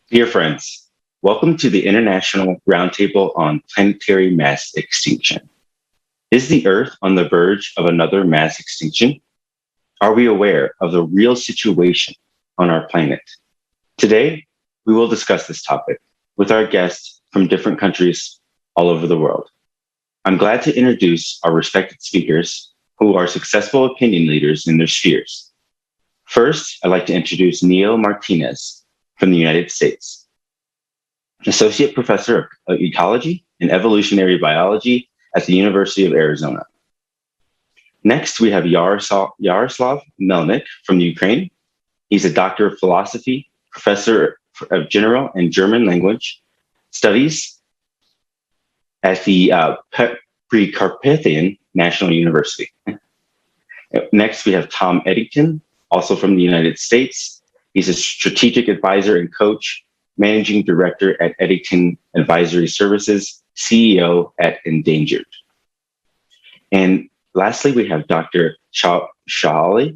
Dear friends, welcome to the International Roundtable on Planetary Mass Extinction. Is the Earth on the verge of another mass extinction? Are we aware of the real situation on our planet? Today, we will discuss this topic with our guests from different countries all over the world. I'm glad to introduce our respected speakers who are successful opinion leaders in their spheres. First, I'd like to introduce Neil Martinez from the United States, Associate Professor of Ecology and Evolutionary Biology at the University of Arizona. Next, we have Yaroslav Melnik from Ukraine. He's a Doctor of Philosophy, Professor of General and German Language Studies at the Precarpathian National University. Next, we have Tom Eddington, also from the United States. He's a strategic advisor and coach, managing director at Eddington Advisory Services, CEO at Endangered. And lastly, we have Dr. Shali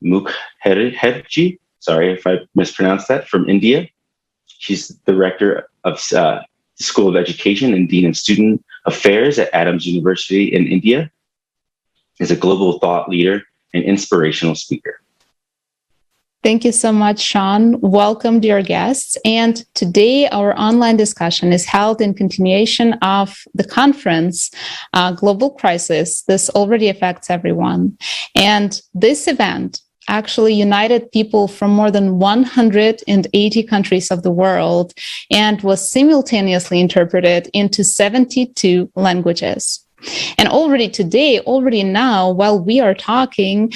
Mukherjee, sorry if I mispronounced that, from India. She's the director of the School of Education and Dean of Student Affairs at Adams University in India. Is a global thought leader and inspirational speaker. Thank you so much, Sean. Welcome, dear guests. And today our online discussion is held in continuation of the conference, Global Crisis. This already affects everyone. And this event actually united people from more than 180 countries of the world and was simultaneously interpreted into 72 languages. And already now, while we are talking,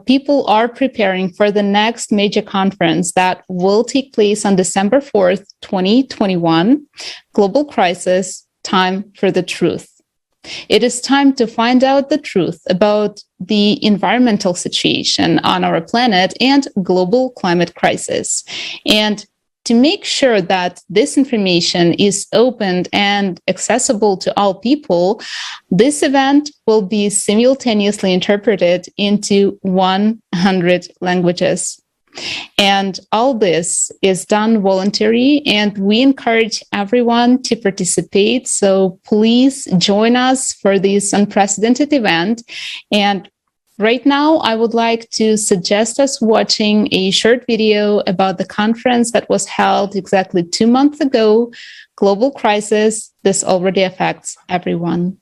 people are preparing for the next major conference that will take place on December 4th, 2021, Global Crisis, Time for the Truth. It is time to find out the truth about the environmental situation on our planet and global climate crisis. And to make sure that this information is opened and accessible to all people, this event will be simultaneously interpreted into 100 languages. And all this is done voluntarily, and we encourage everyone to participate. So please join us for this unprecedented event. And right now, I would like to suggest us watching a short video about the conference that was held exactly 2 months ago, Global Crisis. This already affects everyone.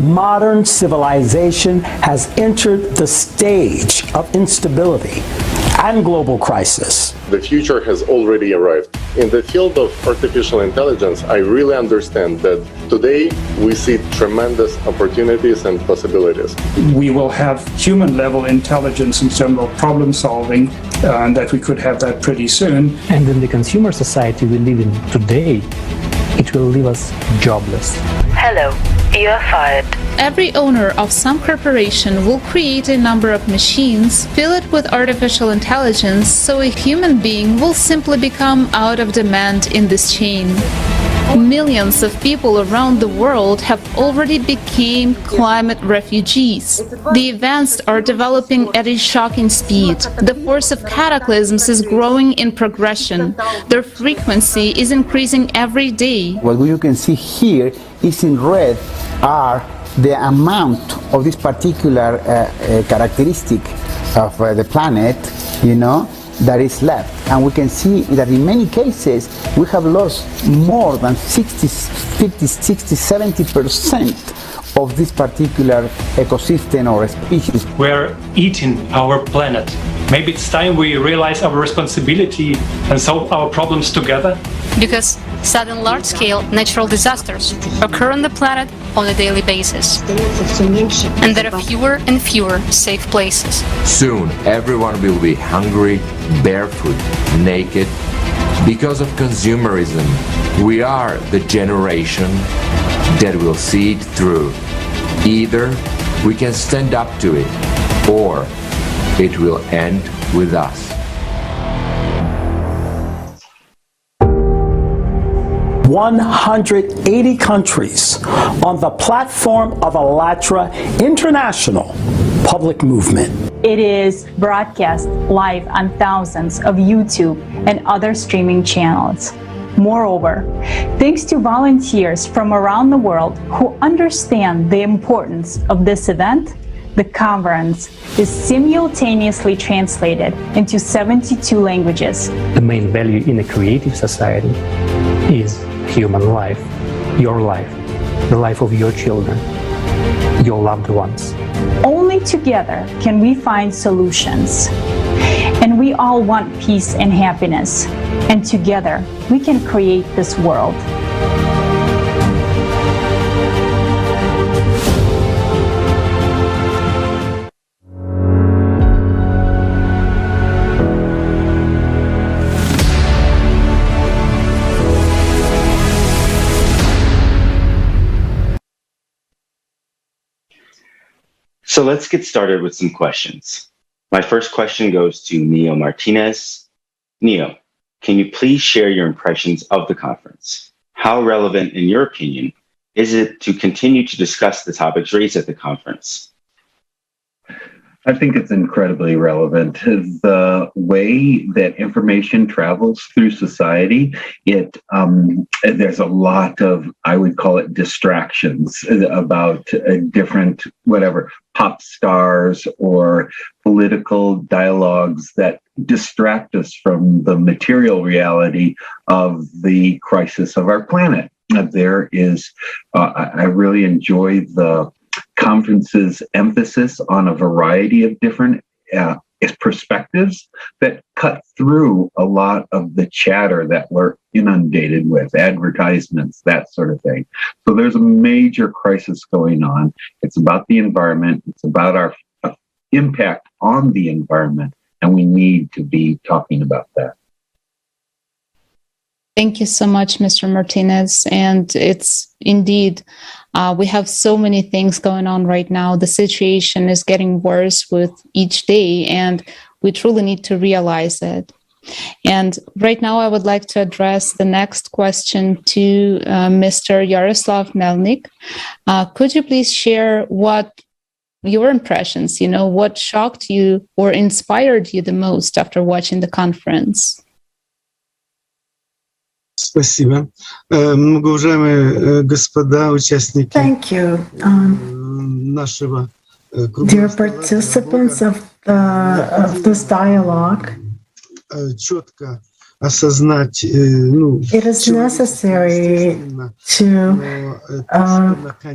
Modern civilization has entered the stage of instability and global crisis. The future has already arrived. In the field of artificial intelligence, I really understand that today we see tremendous opportunities and possibilities. We will have human-level intelligence in terms of problem solving, and that we could have that pretty soon. And in the consumer society we live in today, it will leave us jobless. Hello, you are fired. Every owner of some corporation will create a number of machines, fill it with artificial intelligence, so a human being will simply become out of demand in this chain. Millions of people around the world have already become climate refugees. The events are developing at a shocking speed. The force of cataclysms is growing in progression. Their frequency is increasing every day. What you can see here is in red are the amount of this particular characteristic of the planet, that is left. And we can see that in many cases, we have lost more than 60, 50, 60, 70% of this particular ecosystem or species. We're eating our planet. Maybe it's time we realize our responsibility and solve our problems together. Because sudden large-scale natural disasters occur on the planet on a daily basis. And there are fewer and fewer safe places. Soon, everyone will be hungry, barefoot, naked. Because of consumerism, we are the generation that will see it through. Either we can stand up to it, or it will end with us. 180 countries on the platform of ALLATRA International Public Movement. It is broadcast live on thousands of YouTube and other streaming channels. Moreover, thanks to volunteers from around the world who understand the importance of this event, the conference is simultaneously translated into 72 languages. The main value in a creative society is human life, the life of your children, your loved ones. Only together can we find solutions. And we all want peace and happiness. And together we can create this world. So let's get started with some questions. My first question goes to Neo Martinez. Neo, can you please share your impressions of the conference? How relevant, in your opinion, is it to continue to discuss the topics raised at the conference? I think it's incredibly relevant. The way that information travels through society, there's a lot of, I would call it, distractions about different, pop stars or political dialogues that distract us from the material reality of the crisis of our planet. There is, I really enjoy the conference's emphasis on a variety of different perspectives that cut through a lot of the chatter that we're inundated with, advertisements, that sort of thing. So there's a major crisis going on. It's about the environment. It's about our impact on the environment, and we need to be talking about that. Thank you so much, Mr. Martinez. And it's indeed, we have so many things going on right now. The situation is getting worse with each day, and we truly need to realize it. And right now, I would like to address the next question to Mr. Yaroslav Melnik. Could you please share what your impressions, what shocked you or inspired you the most after watching the conference? Спасибо. Многоуважаемые господа, участники нашего Dear participants of this dialogue, четко осознать, it is necessary to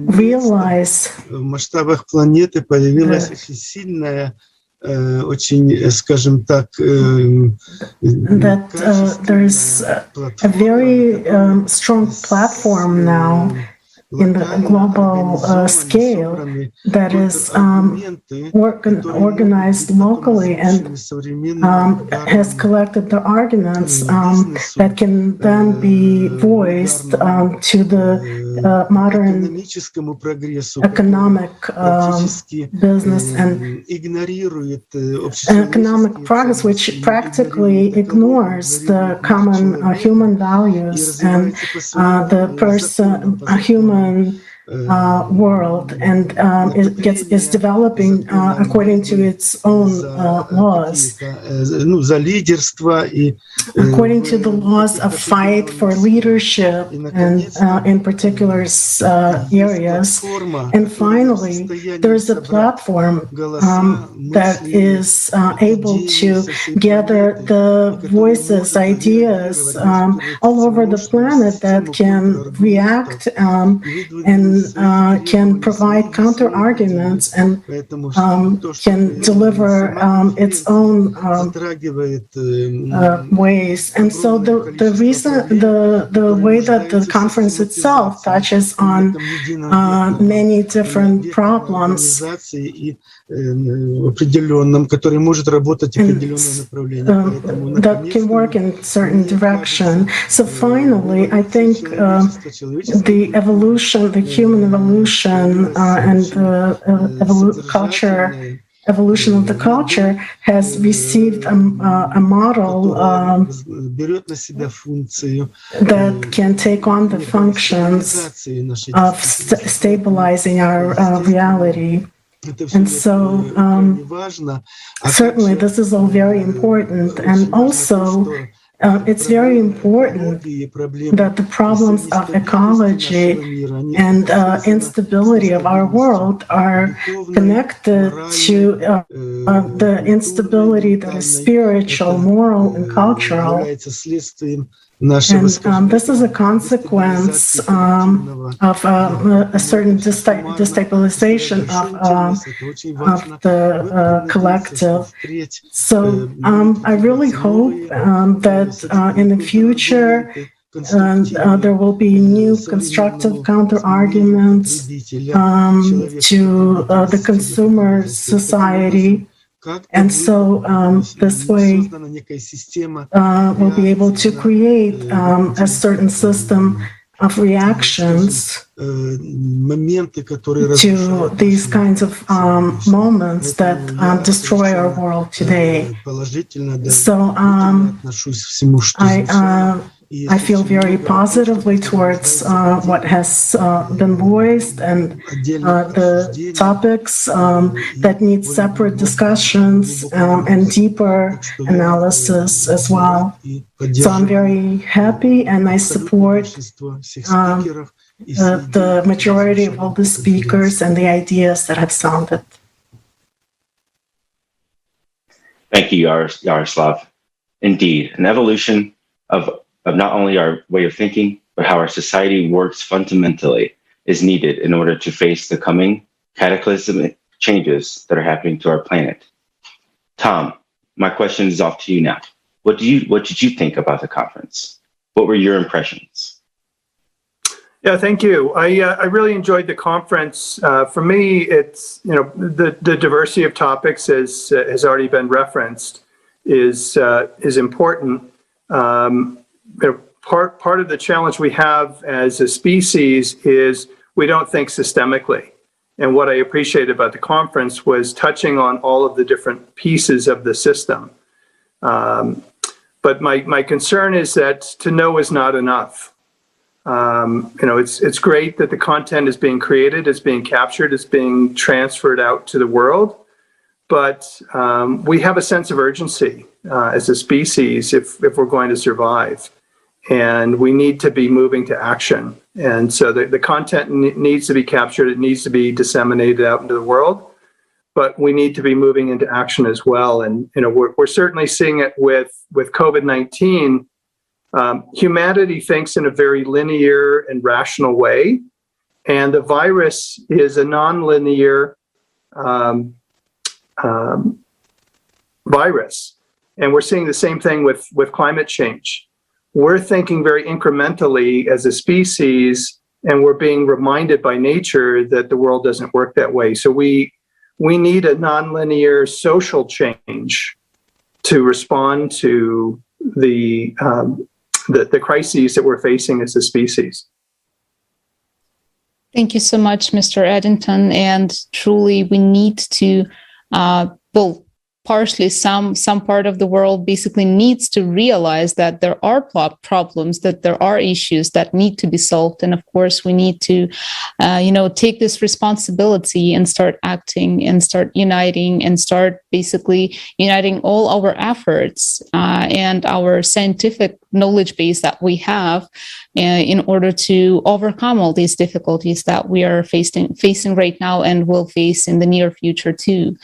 realize в масштабах планеты появилась очень сильная, очень, скажем так, that there's a very strong platform now in the global scale that is organized locally and has collected the arguments that can then be voiced to the modern economic business and economic progress, which practically ignores the common human values and the human world, and is developing according to its own laws, according to the laws of fight for leadership and in particular areas. And finally, there is a platform that is able to gather the voices, ideas all over the planet that can react and can provide counter arguments and can deliver its own ways. And so the way that the conference itself touches on many different problems that can work in a certain direction. So finally, I think the evolution, the human evolution and the evolution of the culture has received a model that can take on the functions of stabilizing our reality. And so certainly this is all very important, and also it's very important that the problems of ecology and instability of our world are connected to the instability that is spiritual, moral, and cultural. And this is a consequence of a certain destabilization of the collective. So I really hope that in the future there will be new constructive counter-arguments to the consumer society. And so this way we'll be able to create a certain system of reactions to these kinds of moments that destroy our world today. So I feel very positively towards what has been voiced and the topics that need separate discussions and deeper analysis as well. So I'm very happy, and I support the majority of all the speakers and the ideas that have sounded. Thank you, Yaroslav. Indeed, an evolution of not only our way of thinking, but how our society works fundamentally is needed in order to face the coming cataclysmic changes that are happening to our planet. Tom, my question is off to you now. What did you think about the conference? What were your impressions? Yeah, thank you. I really enjoyed the conference. For me, it's, the diversity of topics has already been referenced is important. Part of the challenge we have as a species is we don't think systemically. And what I appreciated about the conference was touching on all of the different pieces of the system. But my concern is that to know is not enough. It's great that the content is being created, it's being captured, it's being transferred out to the world. But we have a sense of urgency as a species if we're going to survive. And we need to be moving to action. And so the content needs to be captured, it needs to be disseminated out into the world, but we need to be moving into action as well. And we're certainly seeing it with COVID-19. Humanity thinks in a very linear and rational way, and the virus is a non-linear virus. And we're seeing the same thing with climate change. We're thinking very incrementally as a species, and we're being reminded by nature that the world doesn't work that way. So we need a nonlinear social change to respond to the crises that we're facing as a species. Thank you so much, Mr. Eddington. And truly, we need to, partially some part of the world basically needs to realize that there are problems, that there are issues that need to be solved. And of course, we need to, take this responsibility and start acting and start uniting and start basically uniting all our efforts and our scientific knowledge base that we have in order to overcome all these difficulties that we are facing right now and will face in the near future too.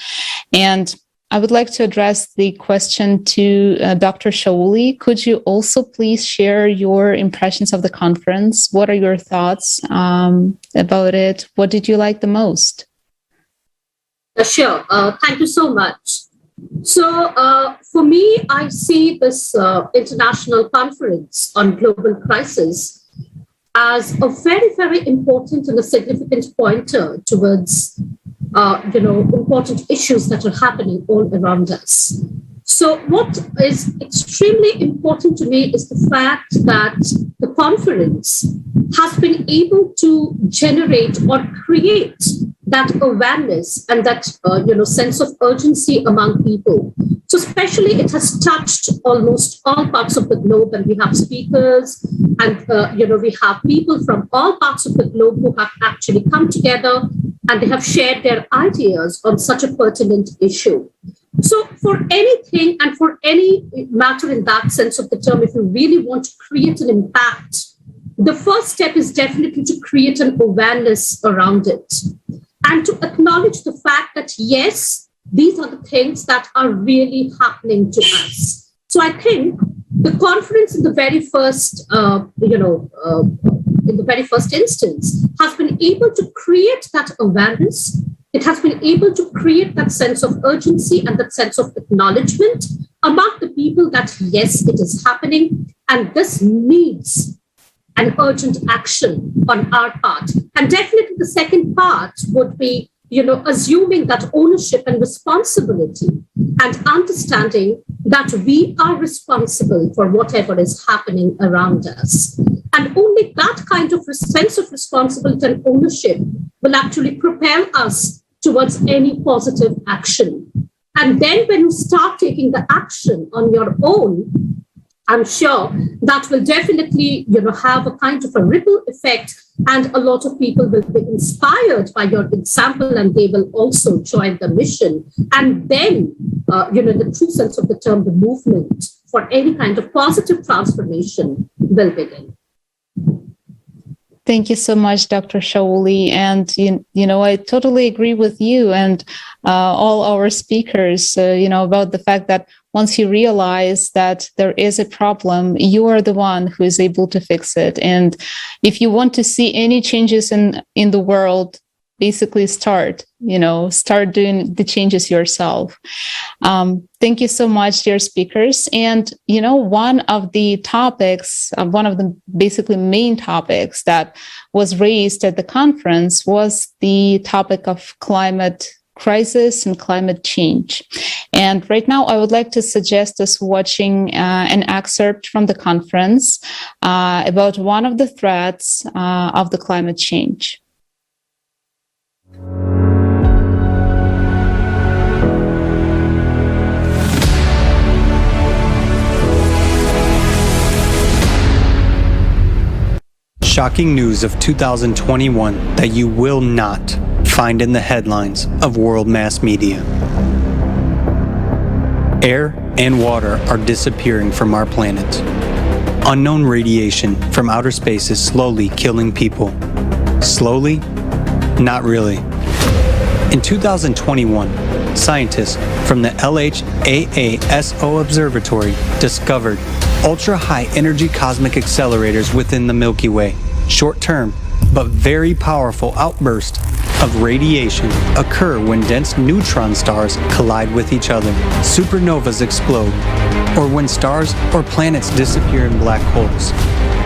And I would like to address the question to Dr. Shauli. Could you also please share your impressions of the conference? What are your thoughts about it? What did you like the most? Sure. Thank you so much. So for me, I see this international conference on global crisis as a very, very important and a significant pointer towards important issues that are happening all around us. So what is extremely important to me is the fact that the conference has been able to generate or create that awareness and that sense of urgency among people. So especially it has touched almost all parts of the globe, and we have speakers and we have people from all parts of the globe who have actually come together and they have shared their ideas on such a pertinent issue. So for anything and for any matter in that sense of the term, if you really want to create an impact, the first step is definitely to create an awareness around it and to acknowledge the fact that, yes, these are the things that are really happening to us. So I think the conference in the very first, in the very first instance, has been able to create that awareness. It has been able to create that sense of urgency and that sense of acknowledgement among the people that, yes, it is happening, and this needs an urgent action on our part. And definitely the second part would be, assuming that ownership and responsibility and understanding that we are responsible for whatever is happening around us. And only that kind of sense of responsibility and ownership will actually propel us towards any positive action. And then when you start taking the action on your own, I'm sure that will definitely, have a kind of a ripple effect, and a lot of people will be inspired by your example, and they will also join the mission. And then, in the true sense of the term, the movement for any kind of positive transformation will begin. Thank you so much, Dr. Shauli. And, I totally agree with you and all our speakers, about the fact that once you realize that there is a problem, you are the one who is able to fix it. And if you want to see any changes in the world, basically start doing the changes yourself. Thank you so much, dear speakers. And, one of the basically main topics that was raised at the conference was the topic of climate crisis and climate change. And right now, I would like to suggest us watching an excerpt from the conference about one of the threats of the climate change. Shocking news of 2021 that you will not find in the headlines of world mass media. Air and water are disappearing from our planet. Unknown radiation from outer space is slowly killing people. Slowly? Not really. In 2021, scientists from the LHAASO Observatory discovered ultra-high energy cosmic accelerators within the Milky Way. Short-term, but very powerful outbursts of radiation occur when dense neutron stars collide with each other, supernovas explode, or when stars or planets disappear in black holes.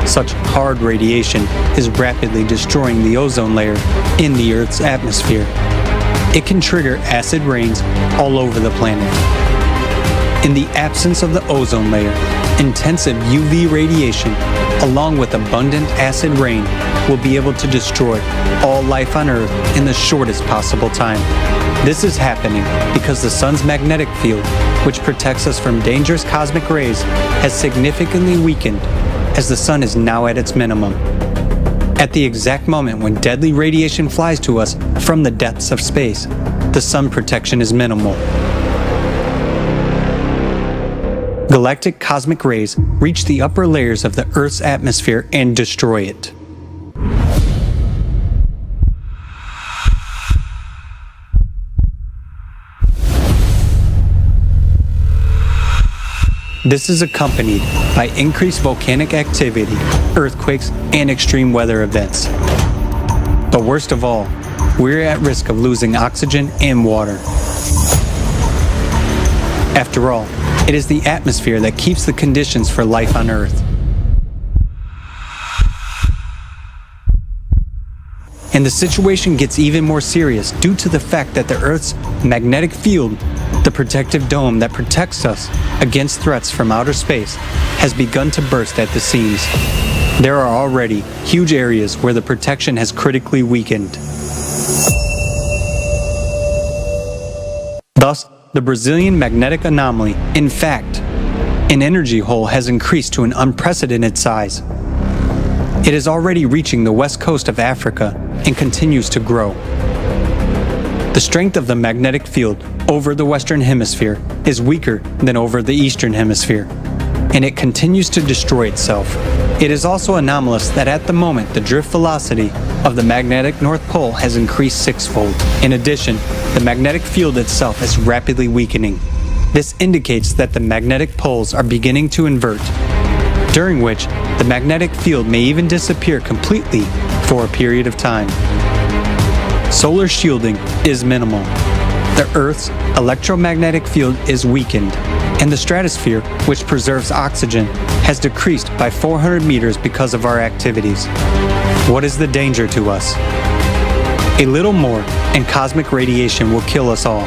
Such hard radiation is rapidly destroying the ozone layer in the Earth's atmosphere. It can trigger acid rains all over the planet. In the absence of the ozone layer, intensive UV radiation, along with abundant acid rain, will be able to destroy all life on Earth in the shortest possible time. This is happening because the sun's magnetic field, which protects us from dangerous cosmic rays, has significantly weakened as the sun is now at its minimum. At the exact moment when deadly radiation flies to us from the depths of space, the sun protection is minimal. Galactic cosmic rays reach the upper layers of the Earth's atmosphere and destroy it. This is accompanied by increased volcanic activity, earthquakes, and extreme weather events. But worst of all, we're at risk of losing oxygen and water. After all, it is the atmosphere that keeps the conditions for life on Earth. And the situation gets even more serious due to the fact that the Earth's magnetic field, the protective dome that protects us against threats from outer space, has begun to burst at the seams. There are already huge areas where the protection has critically weakened. Thus, the Brazilian magnetic anomaly, in fact, an energy hole, has increased to an unprecedented size. It is already reaching the west coast of Africa and continues to grow. The strength of the magnetic field over the Western Hemisphere is weaker than over the Eastern Hemisphere, and it continues to destroy itself. It is also anomalous that at the moment the drift velocity of the magnetic North Pole has increased sixfold. In addition, the magnetic field itself is rapidly weakening. This indicates that the magnetic poles are beginning to invert, during which the magnetic field may even disappear completely for a period of time. Solar shielding is minimal. The Earth's electromagnetic field is weakened, and the stratosphere, which preserves oxygen, has decreased by 400 meters because of our activities. What is the danger to us? A little more, and cosmic radiation will kill us all.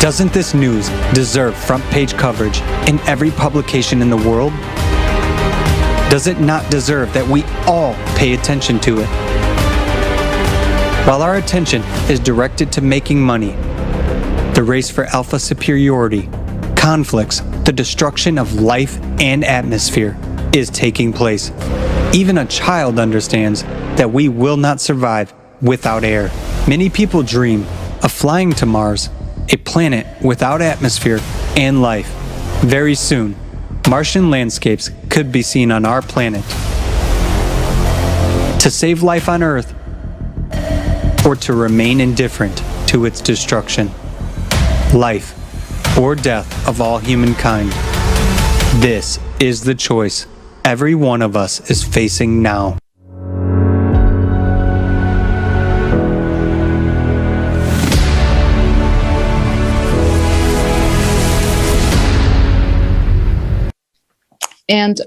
Doesn't this news deserve front-page coverage in every publication in the world? Does it not deserve that we all pay attention to it? While our attention is directed to making money, the race for alpha superiority, conflicts, the destruction of life and atmosphere is taking place. Even a child understands that we will not survive without air. Many people dream of flying to Mars, a planet without atmosphere and life. Very soon, Martian landscapes could be seen on our planet. To save life on Earth, or to remain indifferent to its destruction. Life or death of all humankind. This is the choice every one of us is facing now. And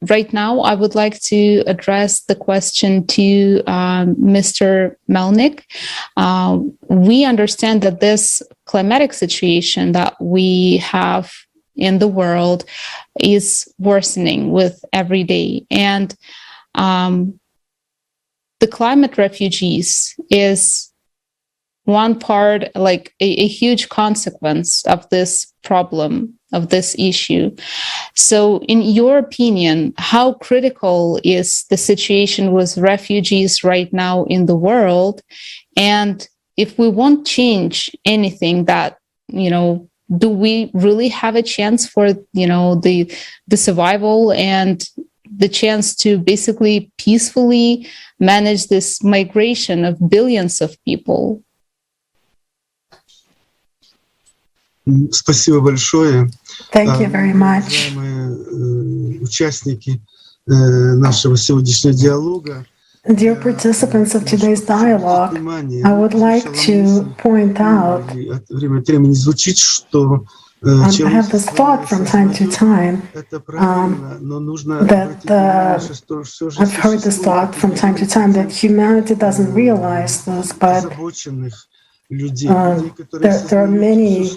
right now, I would like to address the question to Mr. Melnick. We understand that this climatic situation that we have in the world is worsening with every day. And the climate refugees is one part, like a huge consequence of this problem, of this issue. So in your opinion, how critical is the situation with refugees right now in the world? And if we won't change anything, that, do we really have a chance for, the survival and the chance to basically peacefully manage this migration of billions of people? Спасибо большое. Thank you very much. Участники нашего сегодняшнего диалога. Dear participants of today's dialogue, I would like to point out, I have this thought from time to time, I've heard this thought from time to time that humanity doesn't realize this, but there are many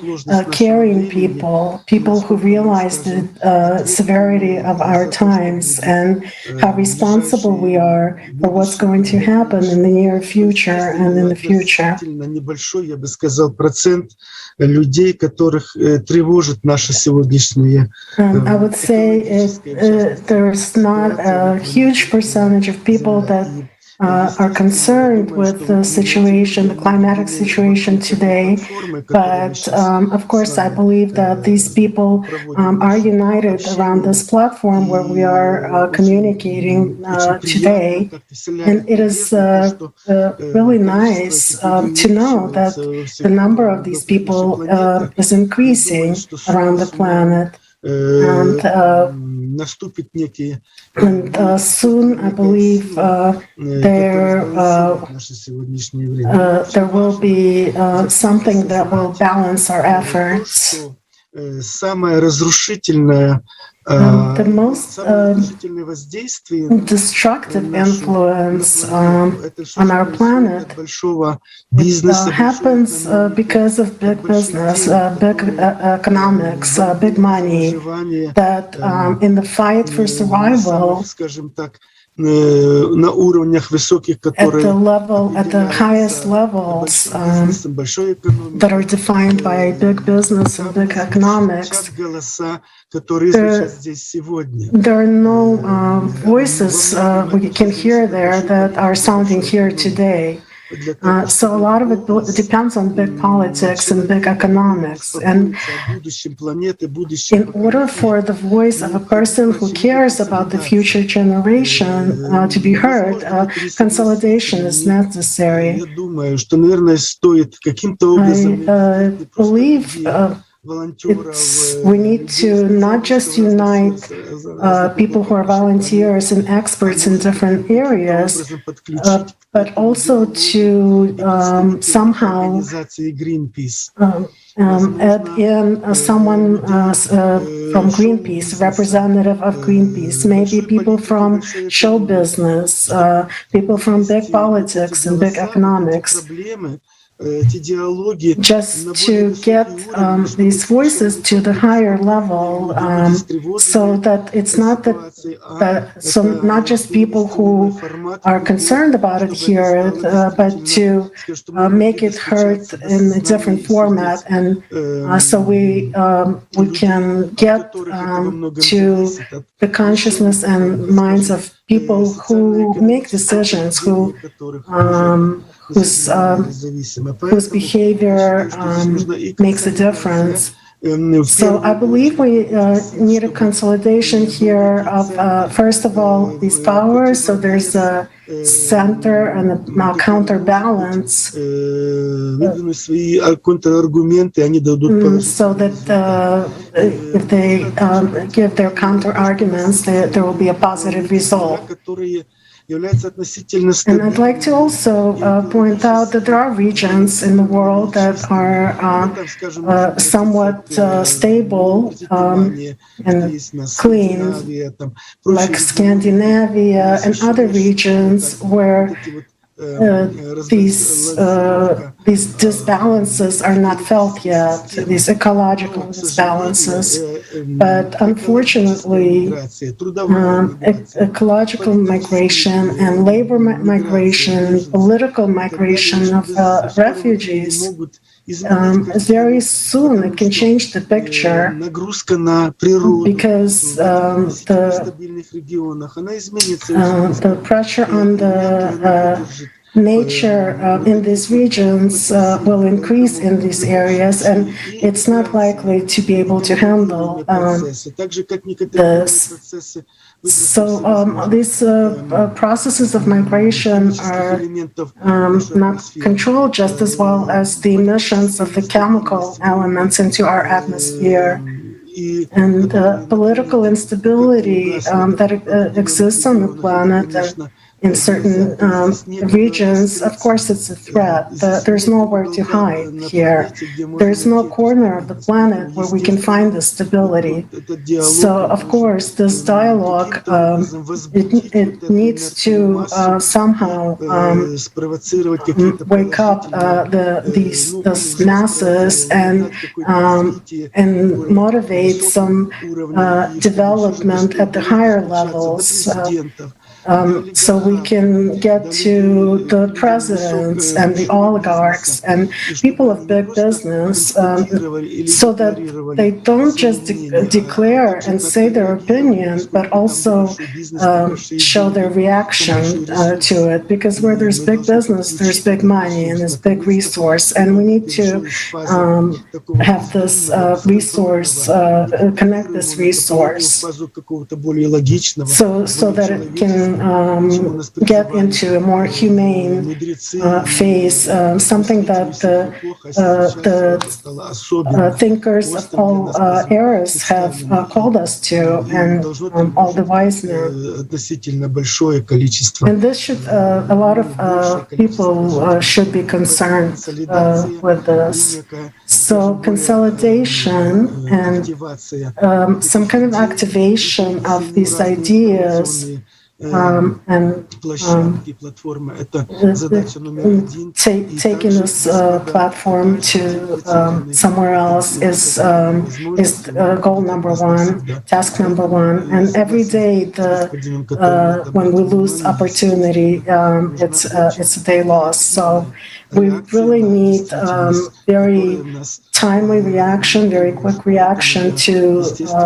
caring people who realize the severity of our times and how responsible we are for what's going to happen in the near future and in the future. Небольшой, я бы сказал, процент людей, которых тревожит наше сегодняшнее. I would say there's not a huge percentage of people that are concerned with the situation, the climatic situation today. But of course, I believe that these people are united around this platform where we are communicating today. And it is really nice to know that the number of these people is increasing around the planet. And soon, I believe, there will be something that will balance our efforts. Самое разрушительное The most destructive influence on our planet happens because of big business, big economics, big money, that in the fight for survival, at the highest levels that are defined by big business and big economics, there are no voices we can hear there that are sounding here today. So a lot of it depends on big politics and big economics. And in order for the voice of a person who cares about the future generation to be heard, consolidation is necessary. I believe we need to not just unite people who are volunteers and experts in different areas, but also to somehow add in someone from Greenpeace, representative of Greenpeace, maybe people from show business, people from big politics and big economics, just to get these voices to the higher level, so that it's not so not just people who are concerned about it hear it, but to make it heard in a different format, and so we can get to the consciousness and minds of people who make decisions, whose behavior makes a difference. So I believe we need a consolidation here of, first of all, these powers. So there's a center and a counterbalance, so that if they give their counter arguments, there will be a positive result. And I'd like to also point out that there are regions in the world that are somewhat stable and clean, like Scandinavia and other regions where these disbalances are not felt yet, these ecological disbalances. But unfortunately, ecological migration and labor migration, political migration of refugees, very soon it can change the picture, because the pressure on the nature in these regions will increase in these areas, and it's not likely to be able to handle this. So these processes of migration are not controlled just as well as the emissions of the chemical elements into our atmosphere. And political instability that exists on the planet in certain regions, of course, it's a threat. There's nowhere to hide here. There's no corner of the planet where we can find the stability. So, of course, this dialogue, it needs to somehow wake up these masses and motivate some development at the higher levels. So we can get to the presidents and the oligarchs and people of big business, so that they don't just declare and say their opinion, but also show their reaction to it. Because where there's big business, there's big money and there's big resource, and we need to have this resource, connect this resource, so that it can can get into a more humane phase, something that the thinkers of all eras have called us to, and all the wise men. And this should, a lot of people should be concerned with this. So consolidation and some kind of activation of these ideas and taking this platform to somewhere else is goal number one, task number one. And every day, when we lose opportunity, it's a day lost. So we really need very timely reaction, very quick reaction to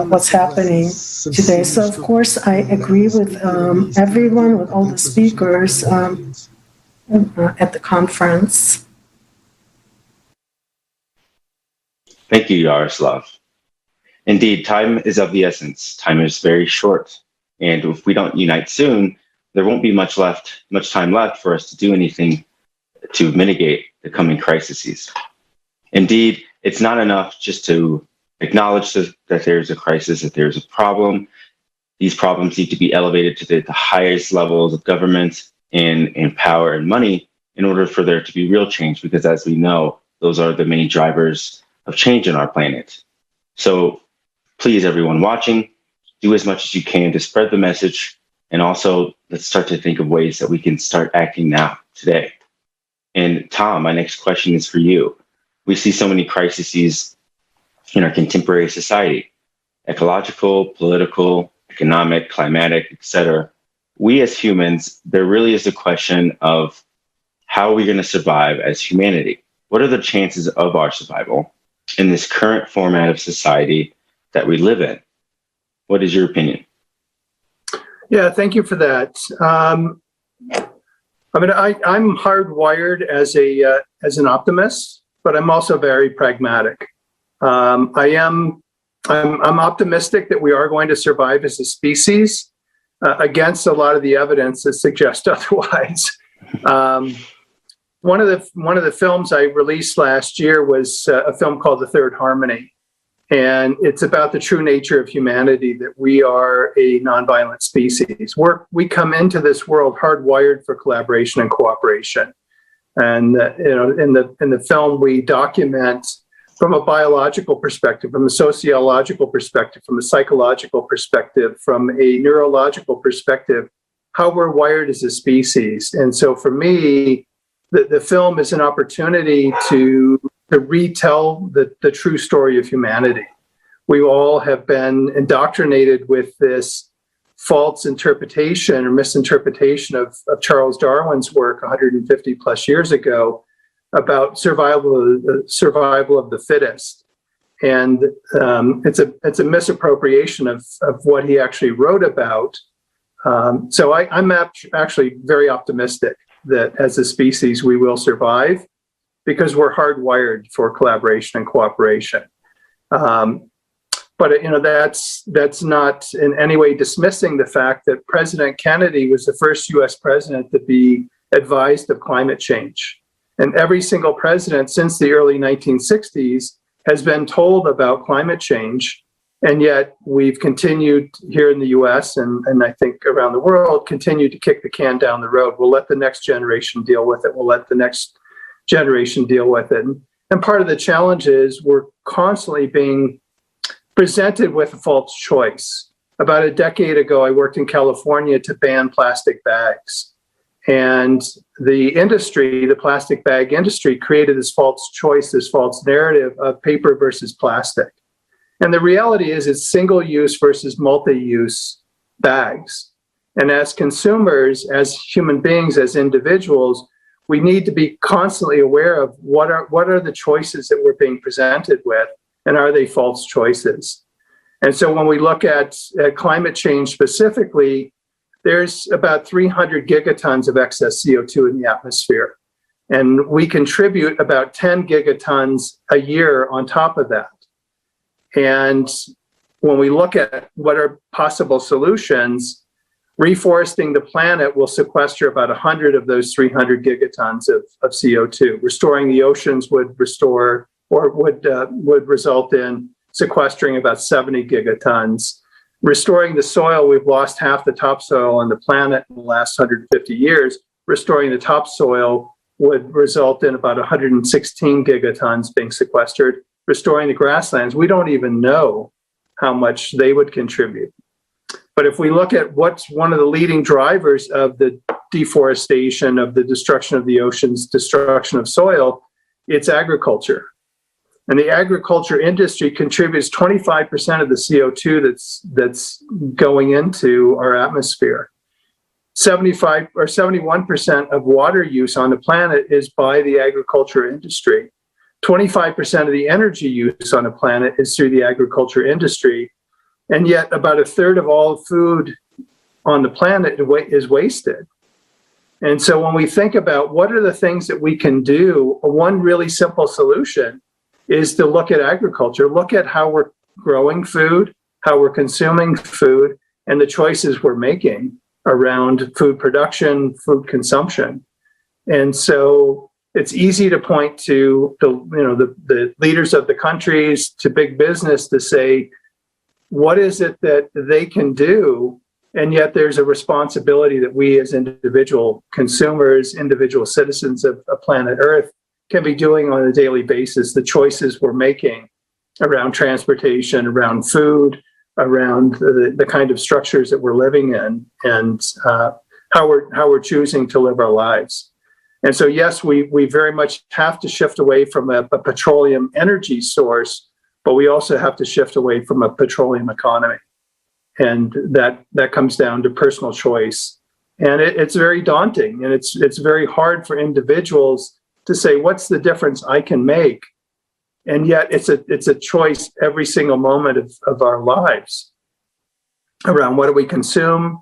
what's happening today. So, of course, I agree with everyone, with all the speakers at the conference. Thank you, Yaroslav. Indeed, time is of the essence. Time is very short. And if we don't unite soon, there won't be much time left for us to do anything to mitigate the coming crises. Indeed, it's not enough just to acknowledge that there's a crisis, that there's a problem. These problems need to be elevated to the highest levels of government and power and money in order for there to be real change, because as we know, those are the main drivers of change on our planet. So please, everyone watching, do as much as you can to spread the message, and also let's start to think of ways that we can start acting now, today. And Tom, my next question is for you. We see so many crises in our contemporary society: ecological, political, economic, climatic, etc. We as humans, there really is a question of how are we going to survive as humanity? What are the chances of our survival in this current format of society that we live in? What is your opinion? Yeah, thank you for that. I'm hardwired as an optimist, but I'm also very pragmatic. I'm optimistic that we are going to survive as a species against a lot of the evidence that suggests otherwise. One of the films I released last year was a film called The Third Harmony, and it's about the true nature of humanity, that we are a nonviolent species. We come into this world hardwired for collaboration and cooperation. And in the film, we document from a biological perspective, from a sociological perspective, from a psychological perspective, from a neurological perspective, how we're wired as a species. And so for me, the film is an opportunity to retell the true story of humanity. We all have been indoctrinated with this false interpretation or misinterpretation of Charles Darwin's work 150 plus years ago about survival of the fittest. And it's a misappropriation of what he actually wrote about. So I'm actually very optimistic that as a species we will survive, because we're hardwired for collaboration and cooperation. But that's not in any way dismissing the fact that President Kennedy was the first U.S. president to be advised of climate change. And every single president since the early 1960s has been told about climate change. And yet we've continued here in the US and I think around the world, continue to kick the can down the road. We'll let the next generation deal with it. We'll let the next generation deal with it. And part of the challenge is we're constantly being presented with a false choice. About a decade ago, I worked in California to ban plastic bags. And the industry, the plastic bag industry, created this false choice, this false narrative of paper versus plastic. And the reality is it's single-use versus multi-use bags. And as consumers, as human beings, as individuals, we need to be constantly aware of what are the choices that we're being presented with, and are they false choices? And so when we look at climate change specifically, there's about 300 gigatons of excess CO2 in the atmosphere. And we contribute about 10 gigatons a year on top of that. And when we look at what are possible solutions, Reforesting the planet will sequester about 100 of those 300 gigatons of CO2. Restoring the oceans would result in sequestering about 70 gigatons. Restoring the soil, we've lost half the topsoil on the planet in the last 150 years. Restoring the topsoil would result in about 116 gigatons being sequestered. Restoring the grasslands, we don't even know how much they would contribute. But if we look at what's one of the leading drivers of the deforestation, of the destruction of the oceans, destruction of soil, it's agriculture. And the agriculture industry contributes 25% of the CO2 that's going into our atmosphere. 75 or 71% of water use on the planet is by the agriculture industry. 25% of the energy use on the planet is through the agriculture industry. And yet about a third of all food on the planet is wasted. And so when we think about what are the things that we can do, one really simple solution is to look at agriculture, look at how we're growing food, how we're consuming food, and the choices we're making around food production, food consumption. And so it's easy to point to the leaders of the countries, to big business, to say, what is it that they can do? And yet there's a responsibility that we as individual consumers, individual citizens of planet Earth can be doing on a daily basis, the choices we're making around transportation, around food, around the kind of structures that we're living in, and how we're choosing to live our lives. And so, yes, we very much have to shift away from a petroleum energy source, but we also have to shift away from a petroleum economy. And that comes down to personal choice. And it's very daunting, and it's very hard for individuals to say, what's the difference I can make? And yet it's a choice every single moment of our lives around what do we consume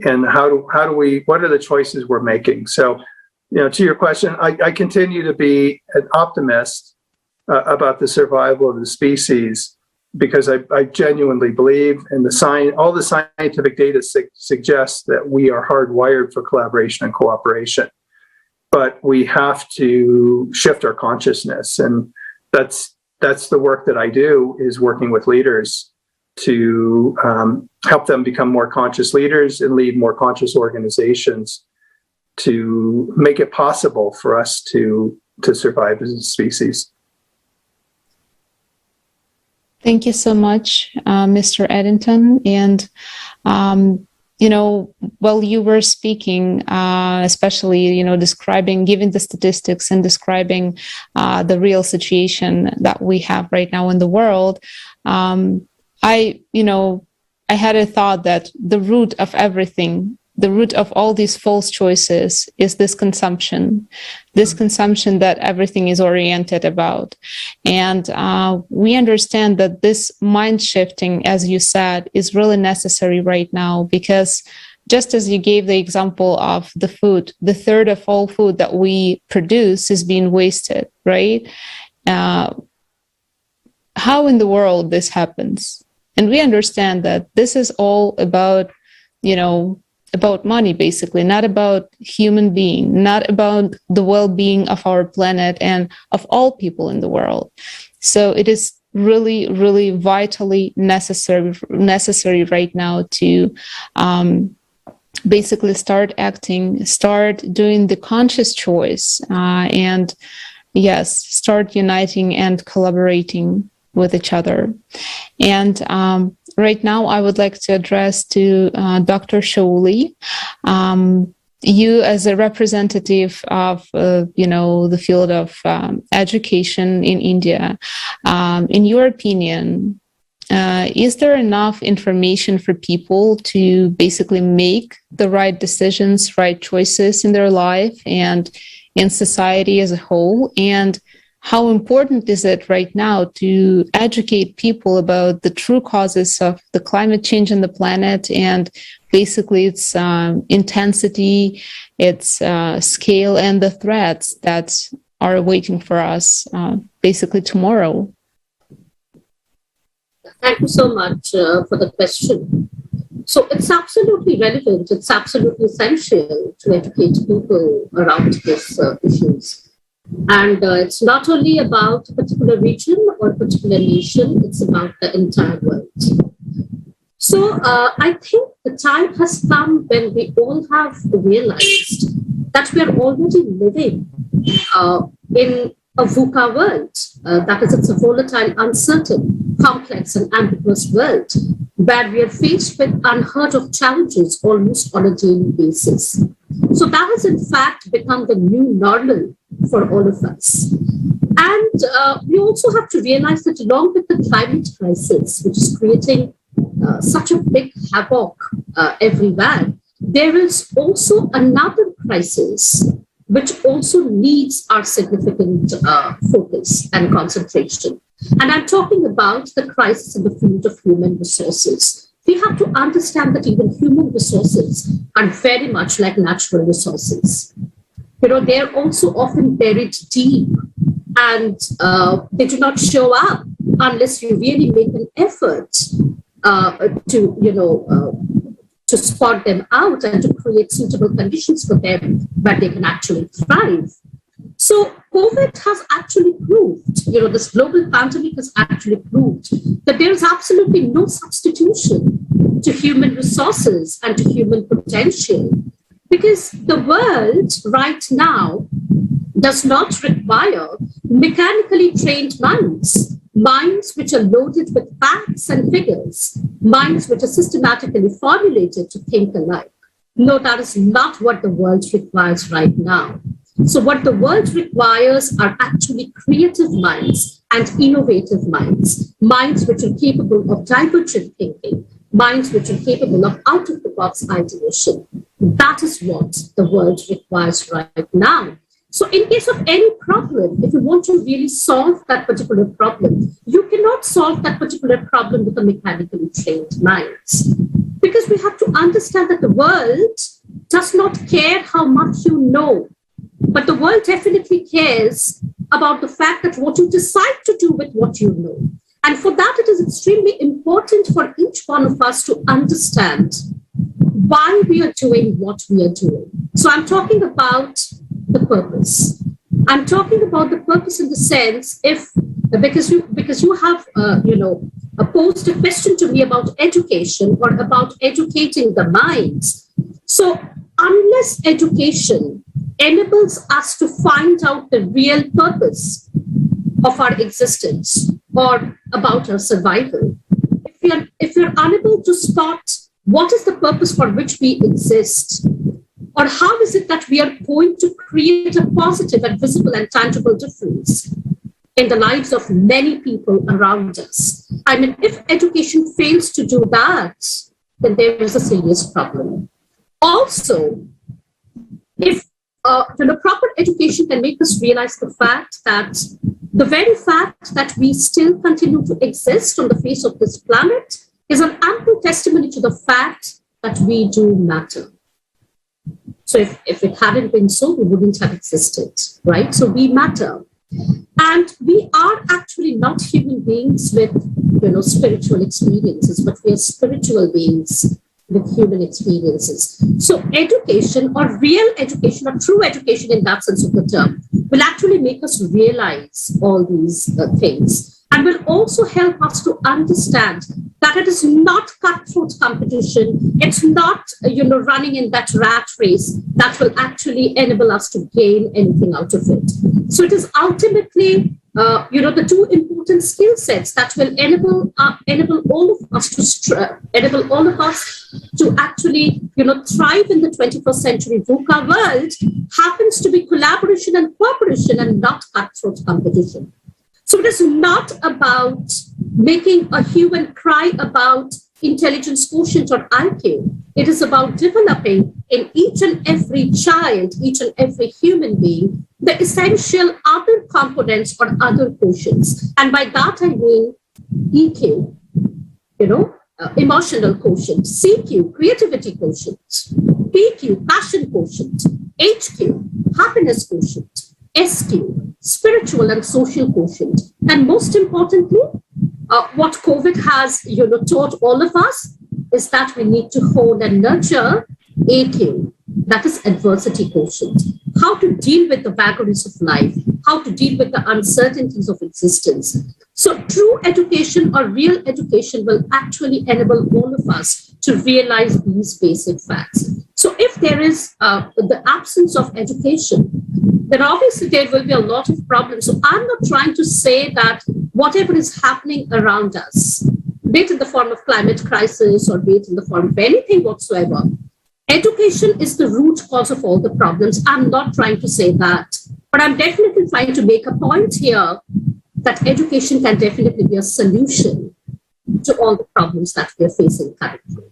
and what are the choices we're making? So, to your question, I continue to be an optimist about the survival of the species, because I genuinely believe in all the scientific data suggests that we are hardwired for collaboration and cooperation. But we have to shift our consciousness, and that's the work that I do, is working with leaders to help them become more conscious leaders and lead more conscious organizations to make it possible for us to survive as a species. Thank you so much, Mr. Eddington. And while you were speaking, especially, giving the statistics and describing the real situation that we have right now in the world, I had a thought that the root of everything, the root of all these false choices is this consumption that everything is oriented about. And we understand that this mind shifting, as you said, is really necessary right now, because just as you gave the example of the food, the third of all food that we produce is being wasted, right? How in the world this happens? And we understand that this is all about, about money, basically, not about human being, not about the well-being of our planet and of all people in the world. So it is really, really vitally necessary right now to basically start acting, start doing the conscious choice, and yes, start uniting and collaborating with each other. And right now, I would like to address to Dr. Shauli. You, as a representative of, the field of education in India, in your opinion, is there enough information for people to basically make the right decisions, right choices in their life and in society as a whole? And how important is it right now to educate people about the true causes of the climate change on the planet, and basically its intensity, its scale, and the threats that are waiting for us basically tomorrow? Thank you so much for the question. So it's absolutely relevant. It's absolutely essential to educate people around these issues. And it's not only about a particular region or a particular nation, it's about the entire world. So I think the time has come when we all have realized that we are already living in a VUCA world. That is, it's a volatile, uncertain, complex, and ambiguous world where we are faced with unheard of challenges almost on a daily basis. So that has in fact become the new normal for all of us. And we also have to realize that along with the climate crisis, which is creating such a big havoc everywhere, there is also another crisis which also needs our significant focus and concentration. And I'm talking about the crisis in the field of human resources. We have to understand that even human resources are very much like natural resources. You know, they're also often buried deep, and they do not show up unless you really make an effort to spot them out and to create suitable conditions for them where they can actually thrive. So COVID has actually proved, this global pandemic has actually proved that there is absolutely no substitution to human resources and to human potential, because the world right now does not require mechanically trained minds, minds which are loaded with facts and figures, minds which are systematically formulated to think alike. No, that is not what the world requires right now. So what the world requires are actually creative minds and innovative minds, minds which are capable of divergent thinking, minds which are capable of out-of-the-box ideation. That is what the world requires right now. So in case of any problem, if you want to really solve that particular problem, you cannot solve that particular problem with a mechanically trained minds. Because we have to understand that the world does not care how much you know, but the world definitely cares about the fact that what you decide to do with what you know. And for that, it is extremely important for each one of us to understand why we are doing what we are doing. So I'm talking about the purpose. I'm talking about the purpose in the sense, because you have posed a question to me about education or about educating the minds. So unless education enables us to find out the real purpose of our existence or about our survival, if you're unable to spot what is the purpose for which we exist, or how is it that we are going to create a positive and visible and tangible difference in the lives of many people around us? I mean, if education fails to do that, then there is a serious problem. Also, if proper education can make us realize the fact that the very fact that we still continue to exist on the face of this planet is an ample testimony to the fact that we do matter. So if it hadn't been so, we wouldn't have existed, right? So we matter. And we are actually not human beings with, spiritual experiences, but we are spiritual beings with human experiences. So education, or real education, or true education in that sense of the term, will actually make us realize all these things, and will also help us to understand that it is not cutthroat competition. It's not, running in that rat race that will actually enable us to gain anything out of it. So it is ultimately, the two important skill sets that will enable all of us to actually, thrive in the 21st century VUCA world happens to be collaboration and cooperation and not cutthroat competition. So it is not about making a human cry about intelligence quotient or IQ. It is about developing in each and every child, each and every human being, the essential other components or other quotients. And by that, I mean EQ, emotional quotient, CQ, creativity quotient, PQ, passion quotient, HQ, happiness quotient, SQ, spiritual and social quotient. And most importantly, what COVID has taught all of us is that we need to hone and nurture AQ, that is adversity quotient, how to deal with the vagaries of life, how to deal with the uncertainties of existence. So true education or real education will actually enable all of us to realize these basic facts. So if there is the absence of education, then obviously there will be a lot of problems. So I'm not trying to say that whatever is happening around us, be it in the form of climate crisis or be it in the form of anything whatsoever, education is the root cause of all the problems. I'm not trying to say that, but I'm definitely trying to make a point here that education can definitely be a solution to all the problems that we are facing currently.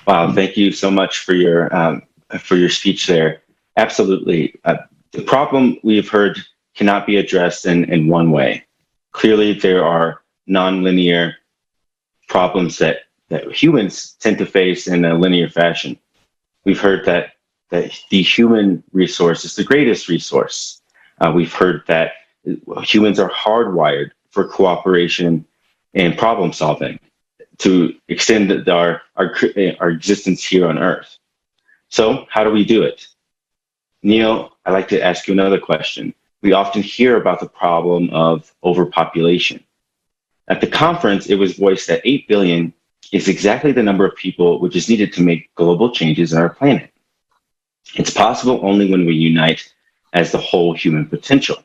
Wow, thank you so much for your speech there. Absolutely. The problem we've heard cannot be addressed in one way. Clearly, there are nonlinear problems that humans tend to face in a linear fashion. We've heard that the human resource is the greatest resource. We've heard that humans are hardwired for cooperation and problem solving to extend our existence here on Earth. So how do we do it? Neil, I'd like to ask you another question. We often hear about the problem of overpopulation. At the conference, it was voiced that 8 billion is exactly the number of people which is needed to make global changes on our planet. It's possible only when we unite as the whole human potential.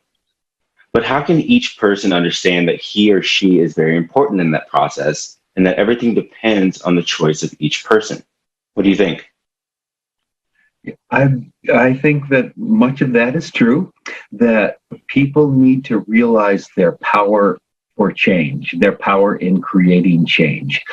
But how can each person understand that he or she is very important in that process and that everything depends on the choice of each person? What do you think? I think that much of that is true, that people need to realize their power for change, their power in creating change.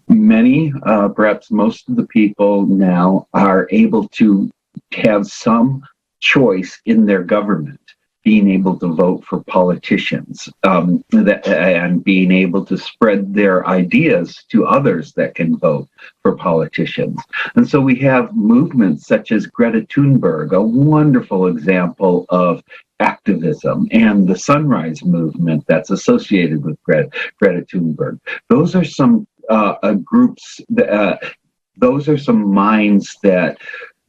Many, perhaps most of the people now are able to have some choice in their government, being able to vote for politicians, and being able to spread their ideas to others that can vote for politicians. And so we have movements such as Greta Thunberg, a wonderful example of activism, and the Sunrise Movement that's associated with Greta Thunberg. Those are some groups, those are some minds that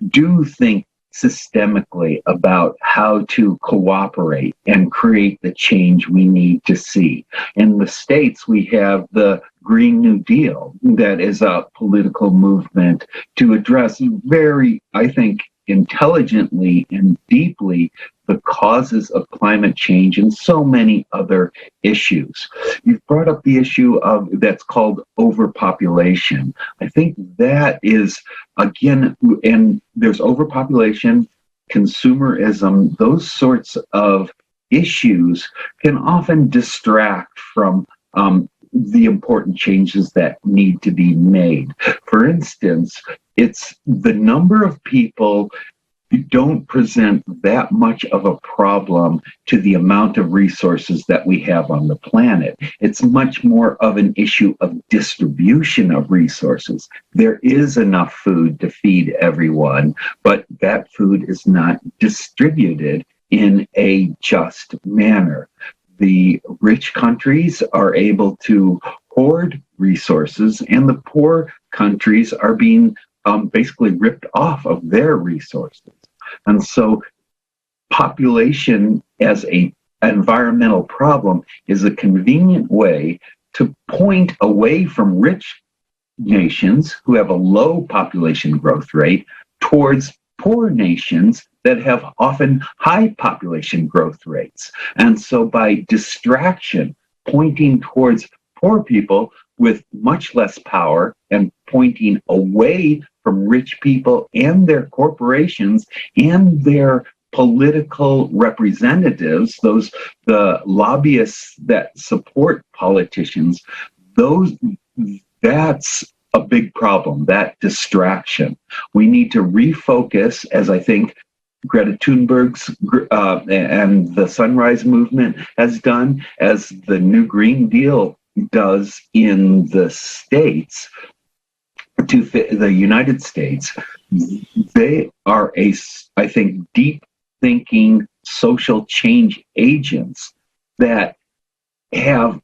do think systemically about how to cooperate and create the change we need to see. In the States, we have the Green New Deal that is a political movement to address very, I think, intelligently and deeply the causes of climate change and so many other issues. You've brought up the issue of that's called overpopulation. I think that is, again, and there's overpopulation, consumerism, those sorts of issues can often distract from the important changes that need to be made. For instance, it's the number of people who don't present that much of a problem to the amount of resources that we have on the planet. It's much more of an issue of distribution of resources. There is enough food to feed everyone, but that food is not distributed in a just manner. The rich countries are able to hoard resources, and the poor countries are being basically ripped off of their resources. And so population as an environmental problem is a convenient way to point away from rich nations who have a low population growth rate towards poor nations that have often high population growth rates. And so by distraction, pointing towards poor people with much less power and pointing away from rich people and their corporations and their political representatives, the lobbyists that support politicians, that's a big problem, that distraction. We need to refocus, as I think Greta Thunberg's and the Sunrise Movement has done, as the New Green Deal does in the States, to the United States. They are I think, deep thinking social change agents that have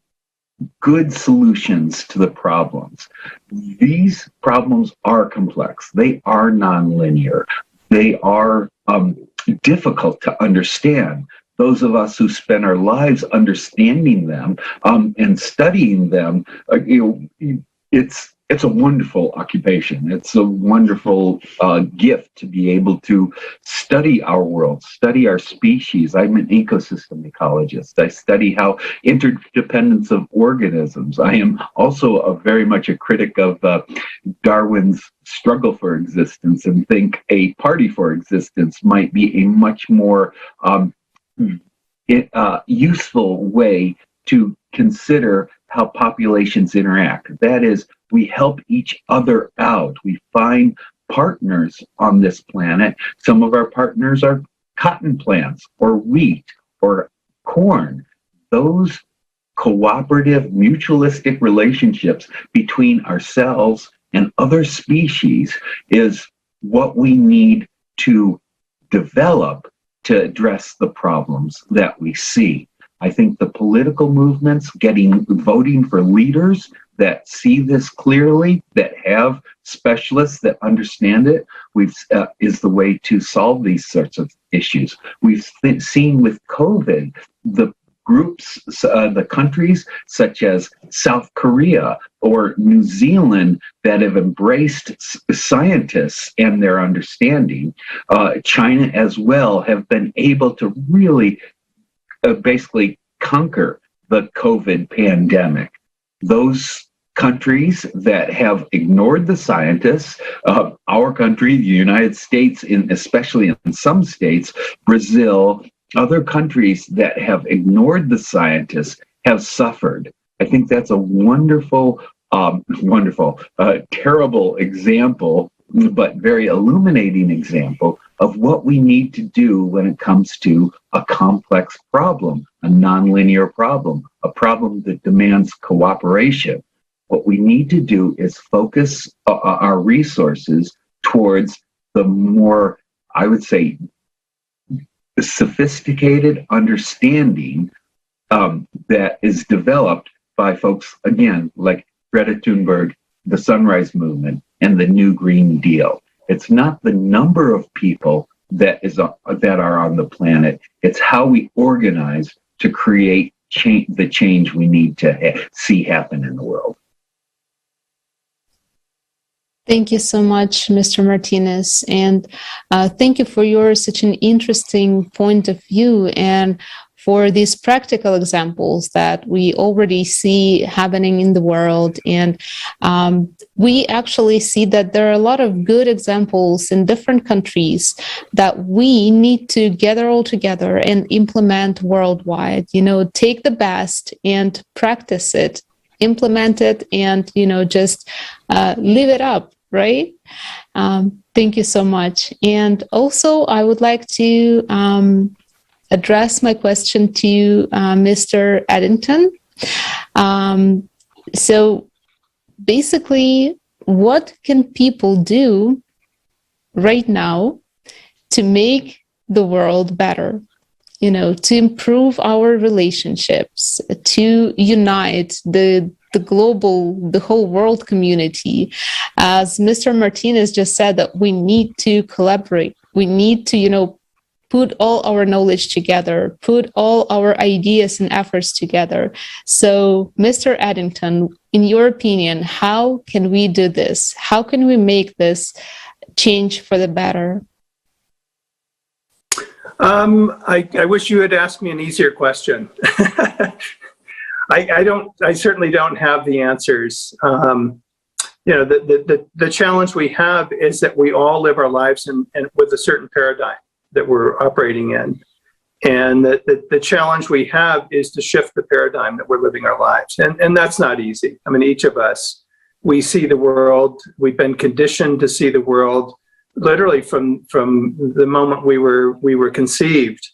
good solutions to the problems. These problems are complex. They are nonlinear. They are difficult to understand. Those of us who spend our lives understanding them and studying them, it's a wonderful occupation. It's a wonderful gift to be able to study our world, study our species. I'm an ecosystem ecologist. I study how interdependence of organisms. I am also very much a critic of Darwin's struggle for existence and think a party for existence might be a much more useful way to consider how populations interact. That is, we help each other out. We find partners on this planet. Some of our partners are cotton plants or wheat or corn. Those cooperative, mutualistic relationships between ourselves and other species is what we need to develop to address the problems that we see. I think the political movements voting for leaders that see this clearly, that have specialists that understand it, is the way to solve these sorts of issues. We've seen with COVID, the groups, the countries such as South Korea or New Zealand that have embraced scientists and their understanding, China as well, have been able to really basically conquer the COVID pandemic. Those countries that have ignored the scientists, our country, the United States, especially in some states, Brazil, other countries that have ignored the scientists have suffered. I think that's a wonderful, terrible example, but very illuminating example of what we need to do when it comes to a complex problem, a nonlinear problem, a problem that demands cooperation. What we need to do is focus our resources towards the more, I would say, sophisticated understanding that is developed by folks, again, like Greta Thunberg, the Sunrise Movement, and the New Green Deal. It's not the number of people that are on the planet. It's how we organize to create the change we need to see happen in the world. Thank you so much, Mr. Martinez, and thank you for your such an interesting point of view and for these practical examples that we already see happening in the world. And we actually see that there are a lot of good examples in different countries that we need to gather all together and implement worldwide. Take the best and practice it, implement it, and, just live it up, right? Thank you so much. And also, I would like to address my question to Mr. Addington. So basically, what can people do right now to make the world better? To improve our relationships, to unite the whole world community. As Mr. Martinez just said, that we need to collaborate. We need to, put all our knowledge together, put all our ideas and efforts together. So, Mr. Addington, in your opinion, how can we do this? How can we make this change for the better? I wish you had asked me an easier question. I certainly don't have the answers. The challenge we have is that we all live our lives and with a certain paradigm that we're operating in. And the challenge we have is to shift the paradigm that we're living our lives. And that's not easy. I mean, each of us, we see the world, we've been conditioned to see the world literally from the moment we were conceived.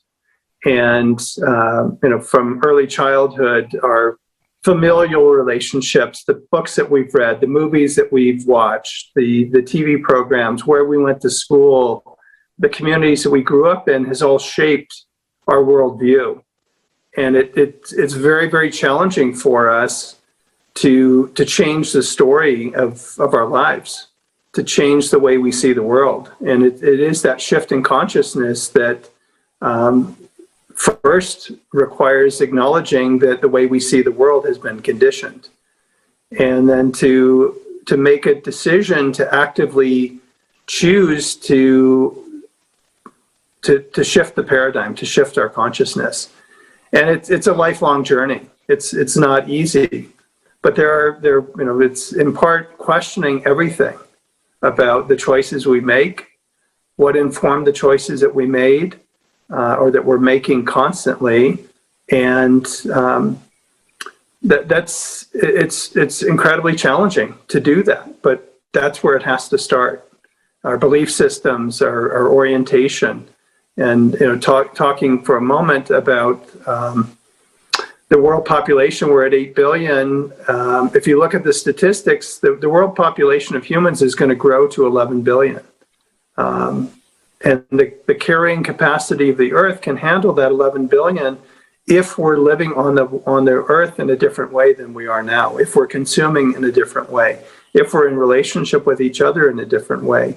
And, from early childhood, our familial relationships, the books that we've read, the movies that we've watched, the TV programs, where we went to school, the communities that we grew up in has all shaped our worldview. And it's very, very challenging for us to change the story of our lives, to change the way we see the world. And it is that shift in consciousness that first requires acknowledging that the way we see the world has been conditioned. And then to make a decision to actively choose to shift the paradigm, to shift our consciousness. And it's a lifelong journey. It's not easy, but it's in part questioning everything about the choices we make, what informed the choices that we made, or that we're making constantly, and it's incredibly challenging to do that. But that's where it has to start. Our belief systems, our orientation, and talking for a moment about the world population. We're at 8 billion. If you look at the statistics, the world population of humans is going to grow to 11 billion. And the carrying capacity of the Earth can handle that 11 billion if we're living on the Earth in a different way than we are now, if we're consuming in a different way, if we're in relationship with each other in a different way.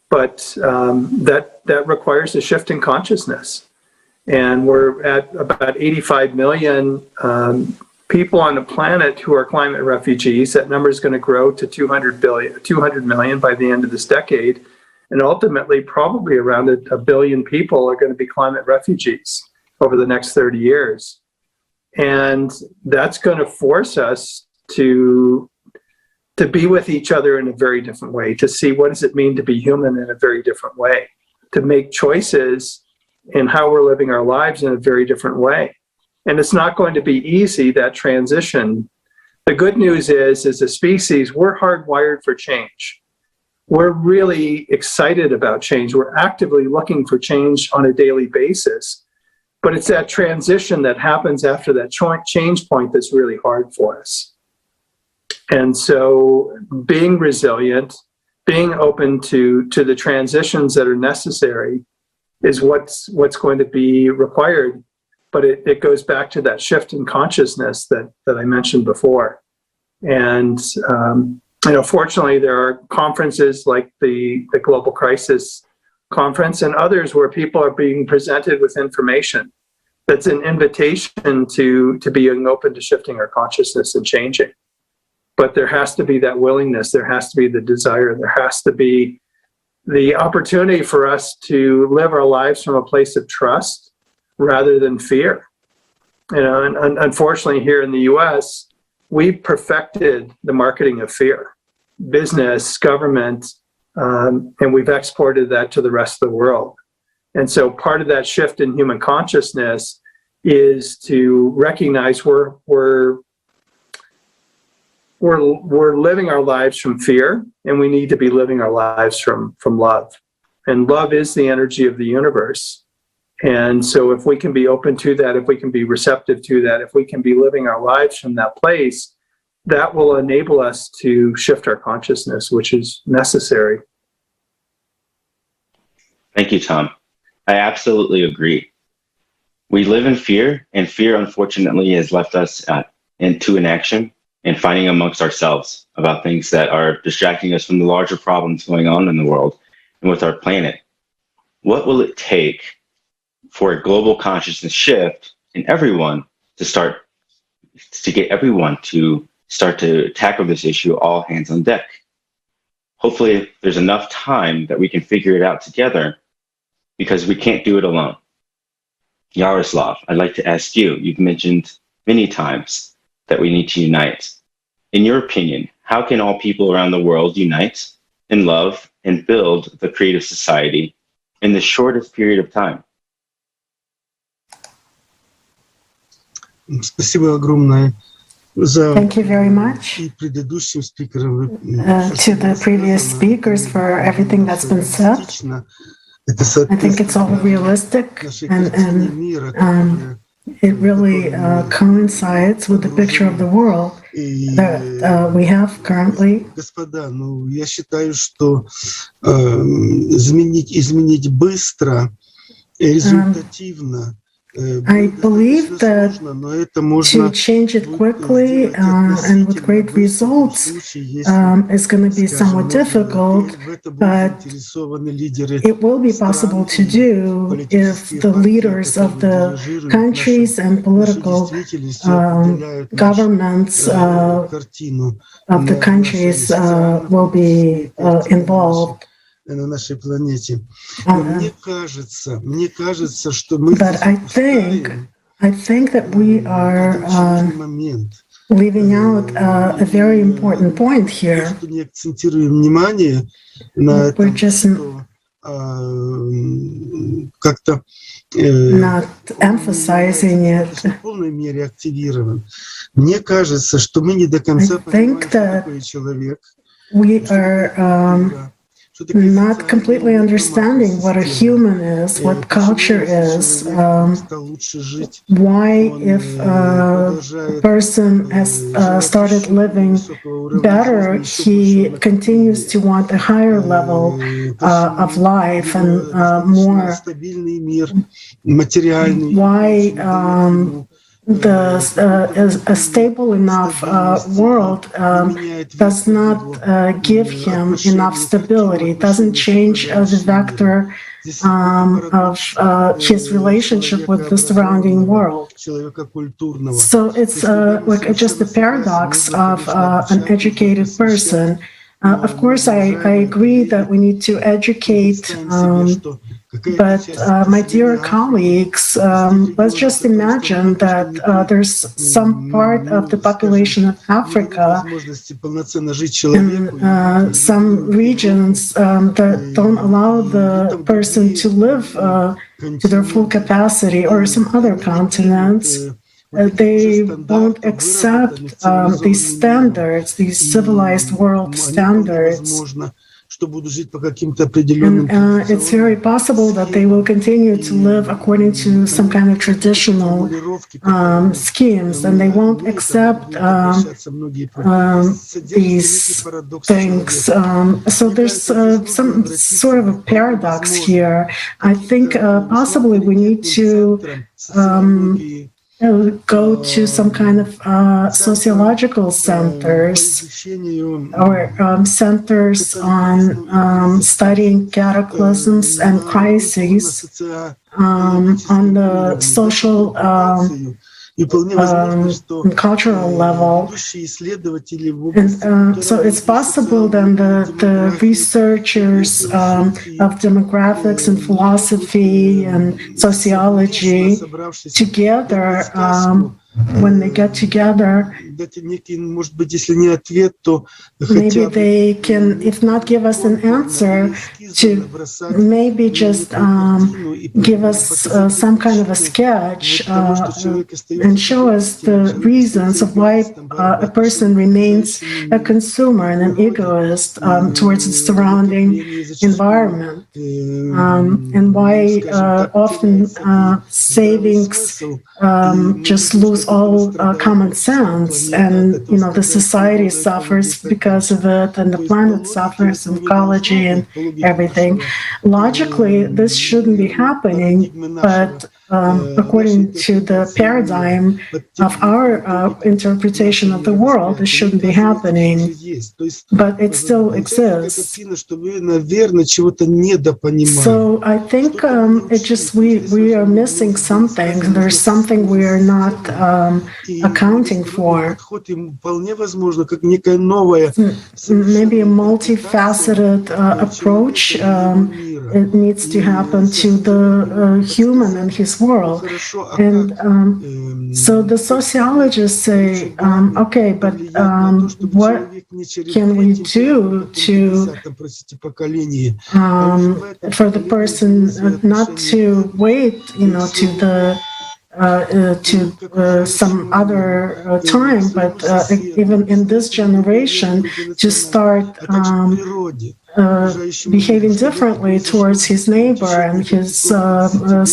But that requires a shift in consciousness. And we're at about 85 million people on the planet who are climate refugees. That number is going to grow to 200 million by the end of this decade. And ultimately, probably around a billion people are going to be climate refugees over the next 30 years. And that's going to force us to be with each other in a very different way, to see what does it mean to be human in a very different way, to make choices in how we're living our lives in a very different way. And it's not going to be easy, that transition. The good news is, as a species, we're hardwired for change. We're really excited about change. We're actively looking for change on a daily basis. But it's that transition that happens after that change point that's really hard for us. And so being resilient, being open to the transitions that are necessary is what's going to be required. But it goes back to that shift in consciousness that I mentioned before. And fortunately, there are conferences like the Global Crisis Conference and others where people are being presented with information that's an invitation to being open to shifting our consciousness and changing. But there has to be that willingness, there has to be the desire, there has to be the opportunity for us to live our lives from a place of trust rather than fear. And unfortunately, here in the US, we've perfected the marketing of fear, business, government, and we've exported that to the rest of the world. And so part of that shift in human consciousness is to recognize we're living our lives from fear, and we need to be living our lives from love. And love is the energy of the universe. And so if we can be open to that, if we can be receptive to that, if we can be living our lives from that place, that will enable us to shift our consciousness, which is necessary. Thank you, Tom. I absolutely agree. We live in fear, and fear, unfortunately, has left us into inaction and fighting amongst ourselves about things that are distracting us from the larger problems going on in the world and with our planet. What will it take for a global consciousness shift in everyone to get everyone to start to tackle this issue, all hands on deck? Hopefully, there's enough time that we can figure it out together, because we can't do it alone. Yaroslav, I'd like to ask you, you've mentioned many times that we need to unite. In your opinion, how can all people around the world unite in love and build the creative society in the shortest period of time? Спасибо огромное за Thank you very much предыдущим спикерам. To the previous speakers for everything that's been said. I think it's all realistic, and it really coincides with the picture of the world that we have currently. Господа, я считаю, что изменить быстро и результативно I believe that to change it quickly and with great results is going to be somewhat difficult, but it will be possible to do if the leaders of the countries and political governments of the countries will be involved. На нашей планете. Мне кажется, что мы But I think that we are leaving out a very important point here. Не акцентируем внимание на We're just как-то not emphasizing it. В полной мере активирован. Мне кажется, что мы не до конца понимаем, что такое человек. We are not completely understanding what a human is, what culture is, why if a person has started living better, he continues to want a higher level of life and more. Why a stable enough world does not give him enough stability, doesn't change the vector of his relationship with the surrounding world. So it's like just the paradox of an educated person. Of course, I agree that we need to educate, but my dear colleagues, let's just imagine that there's some part of the population of Africa in some regions that don't allow the person to live to their full capacity, or some other continents. They won't accept these standards, these civilized world standards. And it's very possible that they will continue to live according to some kind of traditional schemes, and they won't accept these things. So there's some sort of a paradox here. I think possibly we need to go to some kind of sociological centers or centers on studying cataclysms and crises on the social cultural level. And so it's possible then the researchers of demographics and philosophy and sociology together, when they get together, maybe they can, if not give us an answer, to maybe just give us some kind of a sketch and show us the reasons of why a person remains a consumer and an egoist towards the surrounding environment, and why often savings just lose all common sense, and the society suffers because of it, and the planet suffers, and ecology and everything. Logically, this shouldn't be happening, but according to the paradigm of our interpretation of the world, it shouldn't be happening, but it still exists. So I think it just we are missing something. There's something we are not accounting for. Maybe a multifaceted approach. It needs to happen to the human and his world. And so the sociologists say, okay, but what can we do to for the person not to wait, to some other time, but even in this generation, to start behaving differently towards his neighbor and his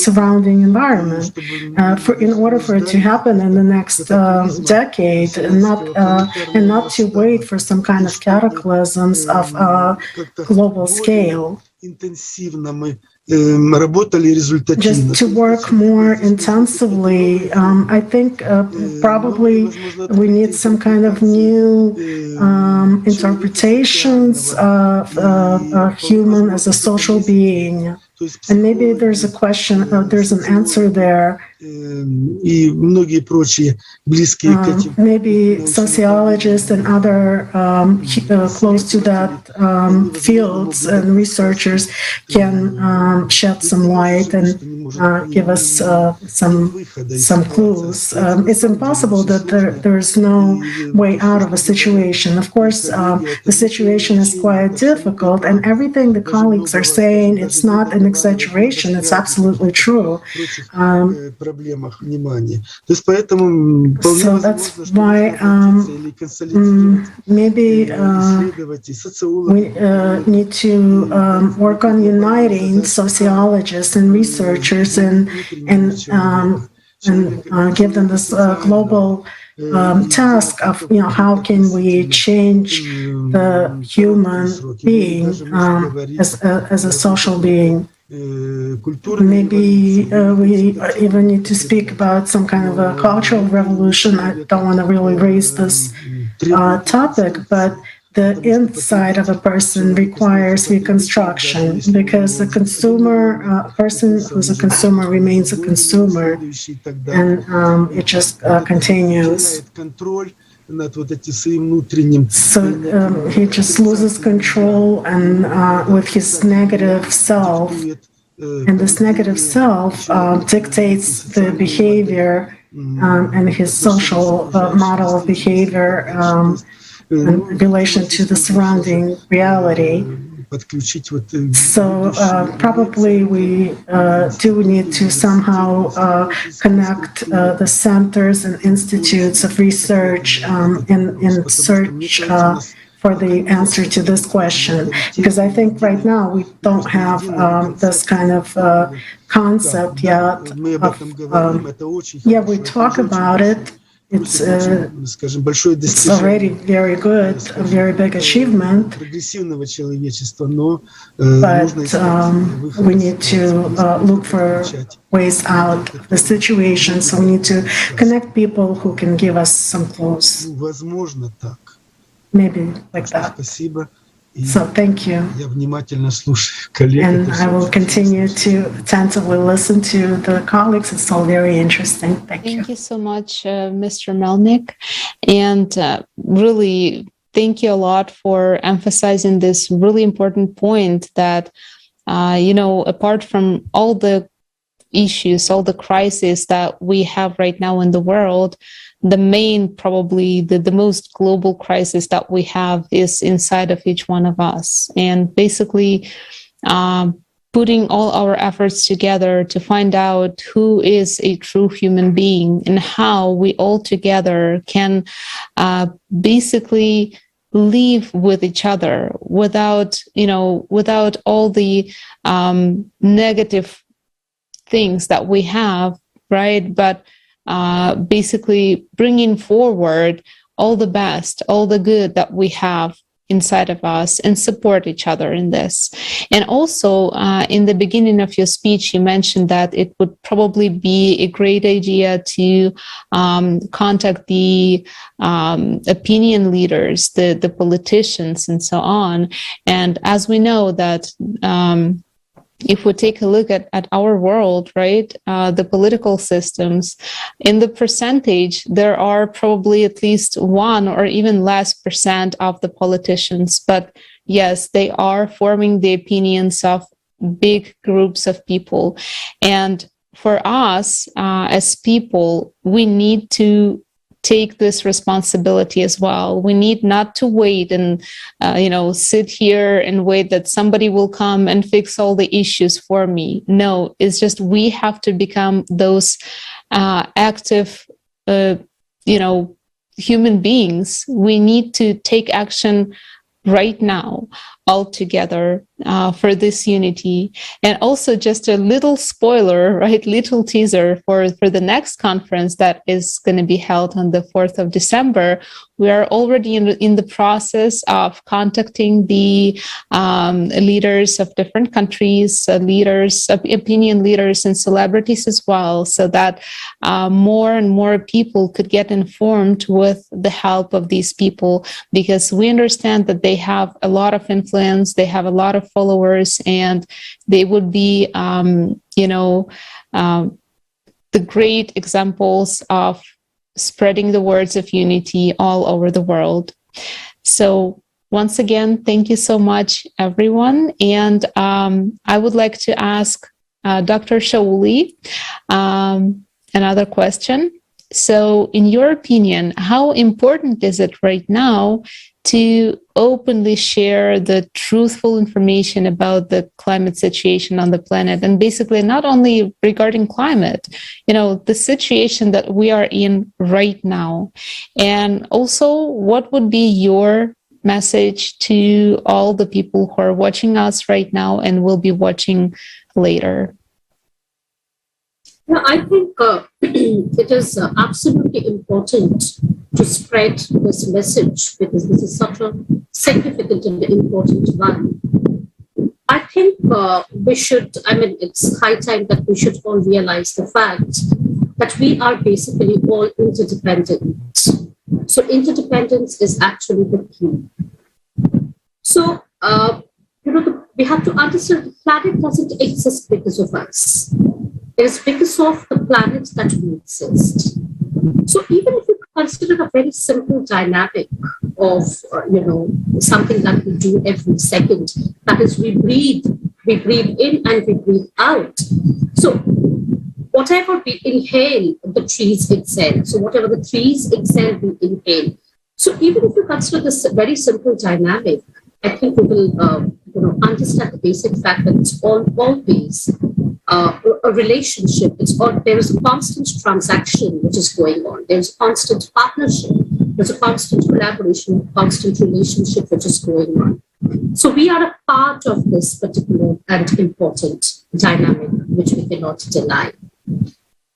surrounding environment. In order for it to happen in the next decade, and not to wait for some kind of cataclysms of global scale. работали результативно. Just to work more intensively. I think probably we need some kind of new interpretations of human as a social being. And maybe there's a question, there's an answer there. И многие прочие близкие к этим. Maybe sociologists and other close to that fields and researchers can shed some light and give us some clues. It's impossible that there's no way out of a situation. Of course, the situation is quite difficult, and everything the colleagues are saying, it's not an exaggeration, it's absolutely true. Проблемах внимания. То есть поэтому so that's why maybe we need to work on uniting sociologists and researchers and give them this global task of how can we change the human being as a social being. Maybe we even need to speak about some kind of a cultural revolution. I don't want to really raise this topic, but the inside of a person requires reconstruction, because the consumer, person who's a consumer remains a consumer, and it just continues. So he just loses control and with his negative self, and this negative self dictates the behavior and his social model of behavior in relation to the surrounding reality. So probably we do need to somehow connect the centers and institutes of research in search for the answer to this question. Because I think right now we don't have this kind of concept yet. We talk about it. It's already very good, a very big achievement, but we need to look for ways out of the situation, so we need to connect people who can give us some clues. Maybe like that. So thank you. And I will continue to attentively listen to the colleagues. It's all very interesting. Thank you. Thank you so much, Mr. Melnik. And really, thank you a lot for emphasizing this really important point that, apart from all the issues, all the crises that we have right now in the world, the main, probably the most global crisis that we have is inside of each one of us. And basically putting all our efforts together to find out who is a true human being and how we all together can basically live with each other without all the negative things that we have, right? But basically bringing forward all the best, all the good that we have inside of us, and support each other in this. And also, in the beginning of your speech, you mentioned that it would probably be a great idea to contact the opinion leaders, the politicians, and so on. And as we know that if we take a look at our world, right, the political systems, in the percentage, there are probably at least 1 or even less % of the politicians. But yes, they are forming the opinions of big groups of people. And for us, as people, we need to take this responsibility as well. We need not to wait and, sit here and wait that somebody will come and fix all the issues for me. No, it's just we have to become those active, human beings. We need to take action right now. all together for this unity. And also just a little spoiler, right? Little teaser for the next conference that is going to be held on the 4th of December. We are already in the process of contacting the leaders of different countries, leaders, opinion leaders, and celebrities as well, so that more and more people could get informed with the help of these people, because we understand that they have a lot of influence, they have a lot of followers, and they would be, the great examples of spreading the words of unity all over the world. So once again, thank you so much, everyone. And I would like to ask Dr. Shauli another question. So in your opinion, how important is it right now to openly share the truthful information about the climate situation on the planet? And basically not only regarding climate, the situation that we are in right now. And also, what would be your message to all the people who are watching us right now and will be watching later? Yeah, I think it is absolutely important to spread this message, because this is such a significant and important one. I think it's high time that we should all realize the fact that we are basically all interdependent. So interdependence is actually the key. So, we have to understand the planet doesn't exist because of us. It is because of the planet that we exist. So even if you consider a very simple dynamic of, something that we do every second, that is we breathe in and we breathe out. So whatever we inhale, the trees exhale. So whatever the trees exhale, we inhale. So even if you consider this very simple dynamic, I think we will understand the basic fact that it's always a relationship. There is a constant transaction which is going on. There's constant partnership. There's a constant collaboration, constant relationship which is going on. So we are a part of this particular and important dynamic which we cannot deny.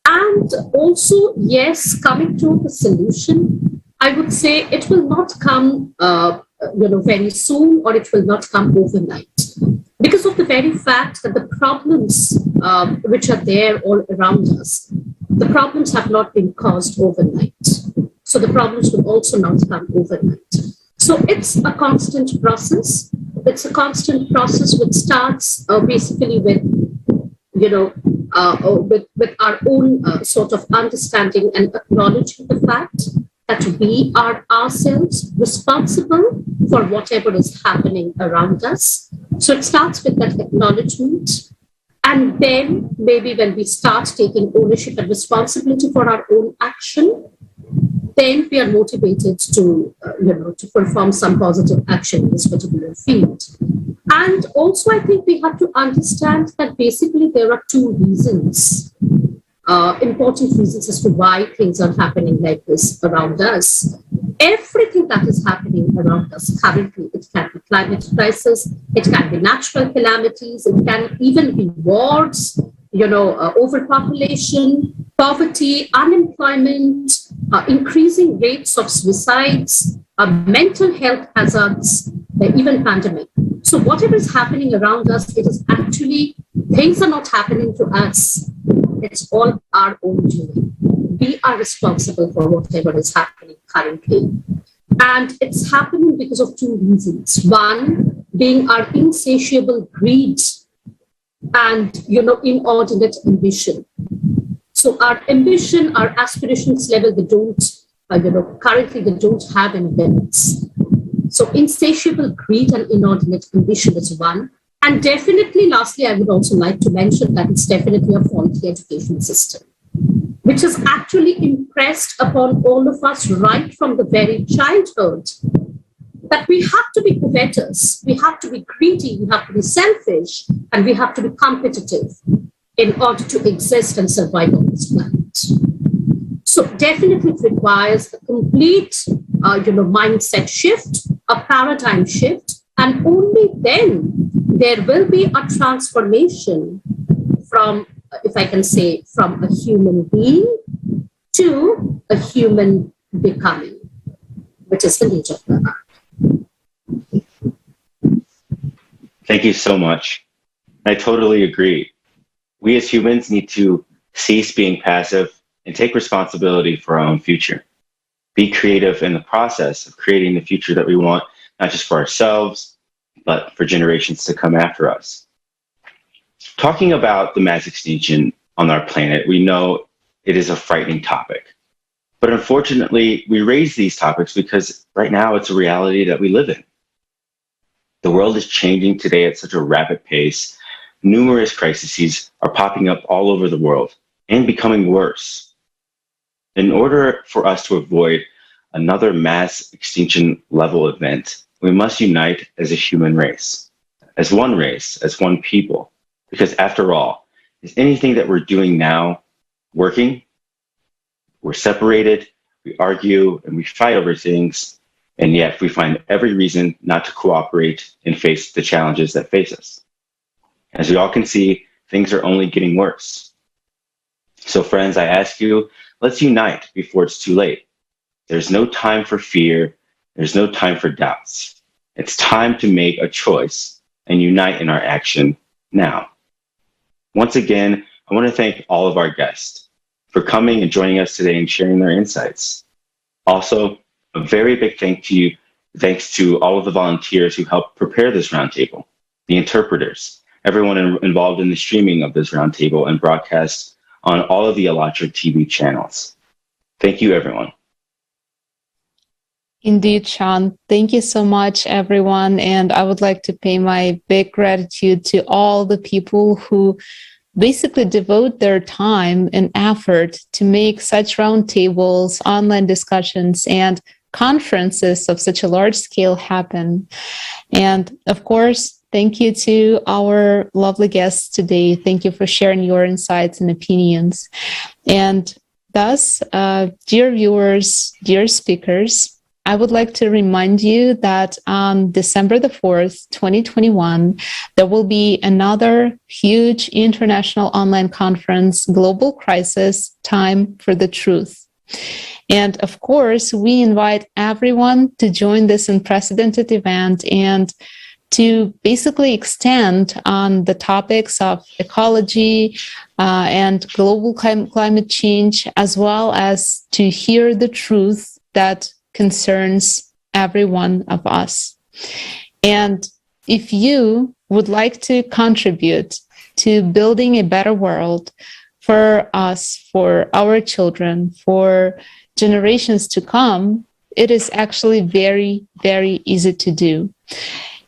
And also, yes, coming to the solution, I would say it will not come very soon, or it will not come overnight, because of the very fact that the problems which are there all around us, the problems have not been caused overnight. So the problems will also not come overnight. So it's a constant process. It's a constant process which starts basically with, with our own sort of understanding and acknowledging the fact that we are ourselves responsible for whatever is happening around us. So it starts with that acknowledgement. And then maybe when we start taking ownership and responsibility for our own action, then we are motivated to perform some positive action in this particular field. And also, I think we have to understand that basically there are two reasons, important reasons as to why things are happening like this around us. Everything that is happening around us currently, it can be climate crisis, it can be natural calamities, it can even be wars, overpopulation, poverty, unemployment, increasing rates of suicides, mental health hazards, even pandemic. So whatever is happening around us, it is actually, things are not happening to us. It's all our own doing. We are responsible for whatever is happening currently. And it's happening because of two reasons. One being our insatiable greed and, inordinate ambition. So our ambition, our aspirations level, they don't, currently they don't have any limits. So insatiable greed and inordinate ambition is one. And definitely, lastly, I would also like to mention that it's definitely a faulty education system, which has actually impressed upon all of us right from the very childhood that we have to be covetous, we have to be greedy, we have to be selfish, and we have to be competitive in order to exist and survive on this planet. So definitely it requires a complete mindset shift, a paradigm shift, And only then there will be a transformation from, if I can say, from a human being to a human becoming, which is the nature of the art. Thank you so much. I totally agree. We as humans need to cease being passive and take responsibility for our own future. Be creative in the process of creating the future that we want, not just for ourselves, but for generations to come after us. Talking about the mass extinction on our planet, we know it is a frightening topic. But unfortunately, we raise these topics because right now it's a reality that we live in. The world is changing today at such a rapid pace. Numerous crises are popping up all over the world and becoming worse. In order for us to avoid another mass extinction level event, we must unite as a human race, as one people. Because after all, is anything that we're doing now working? We're separated, we argue, and we fight over things, and yet we find every reason not to cooperate and face the challenges that face us. As we all can see, things are only getting worse. So friends, I ask you, let's unite before it's too late. There's no time for fear. There's no time for doubts. It's time to make a choice and unite in our action now. Once again, I want to thank all of our guests for coming and joining us today and sharing their insights. Also, a very big thanks to all of the volunteers who helped prepare this roundtable, the interpreters, everyone involved in the streaming of this roundtable and broadcast on all of the ALLATRA TV channels. Thank you, everyone. Indeed, Sean. Thank you so much, everyone. And I would like to pay my big gratitude to all the people who basically devote their time and effort to make such roundtables, online discussions, and conferences of such a large scale happen. And of course, thank you to our lovely guests today. Thank you for sharing your insights and opinions. And thus, dear viewers, dear speakers, I would like to remind you that on December the 4th, 2021, there will be another huge international online conference, Global Crisis, Time for the Truth. And of course, we invite everyone to join this unprecedented event and to basically extend on the topics of ecology and global climate change, as well as to hear the truth that concerns every one of us. And if you would like to contribute to building a better world for us, for our children, for generations to come, it is actually very, very easy to do.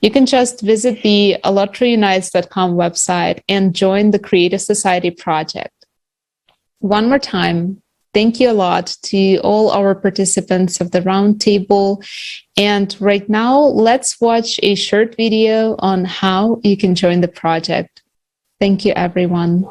You can just visit the ALLATRAunites.com website and join the Creative Society project. One more time, thank you a lot to all our participants of the roundtable. And right now, let's watch a short video on how you can join the project. Thank you, everyone.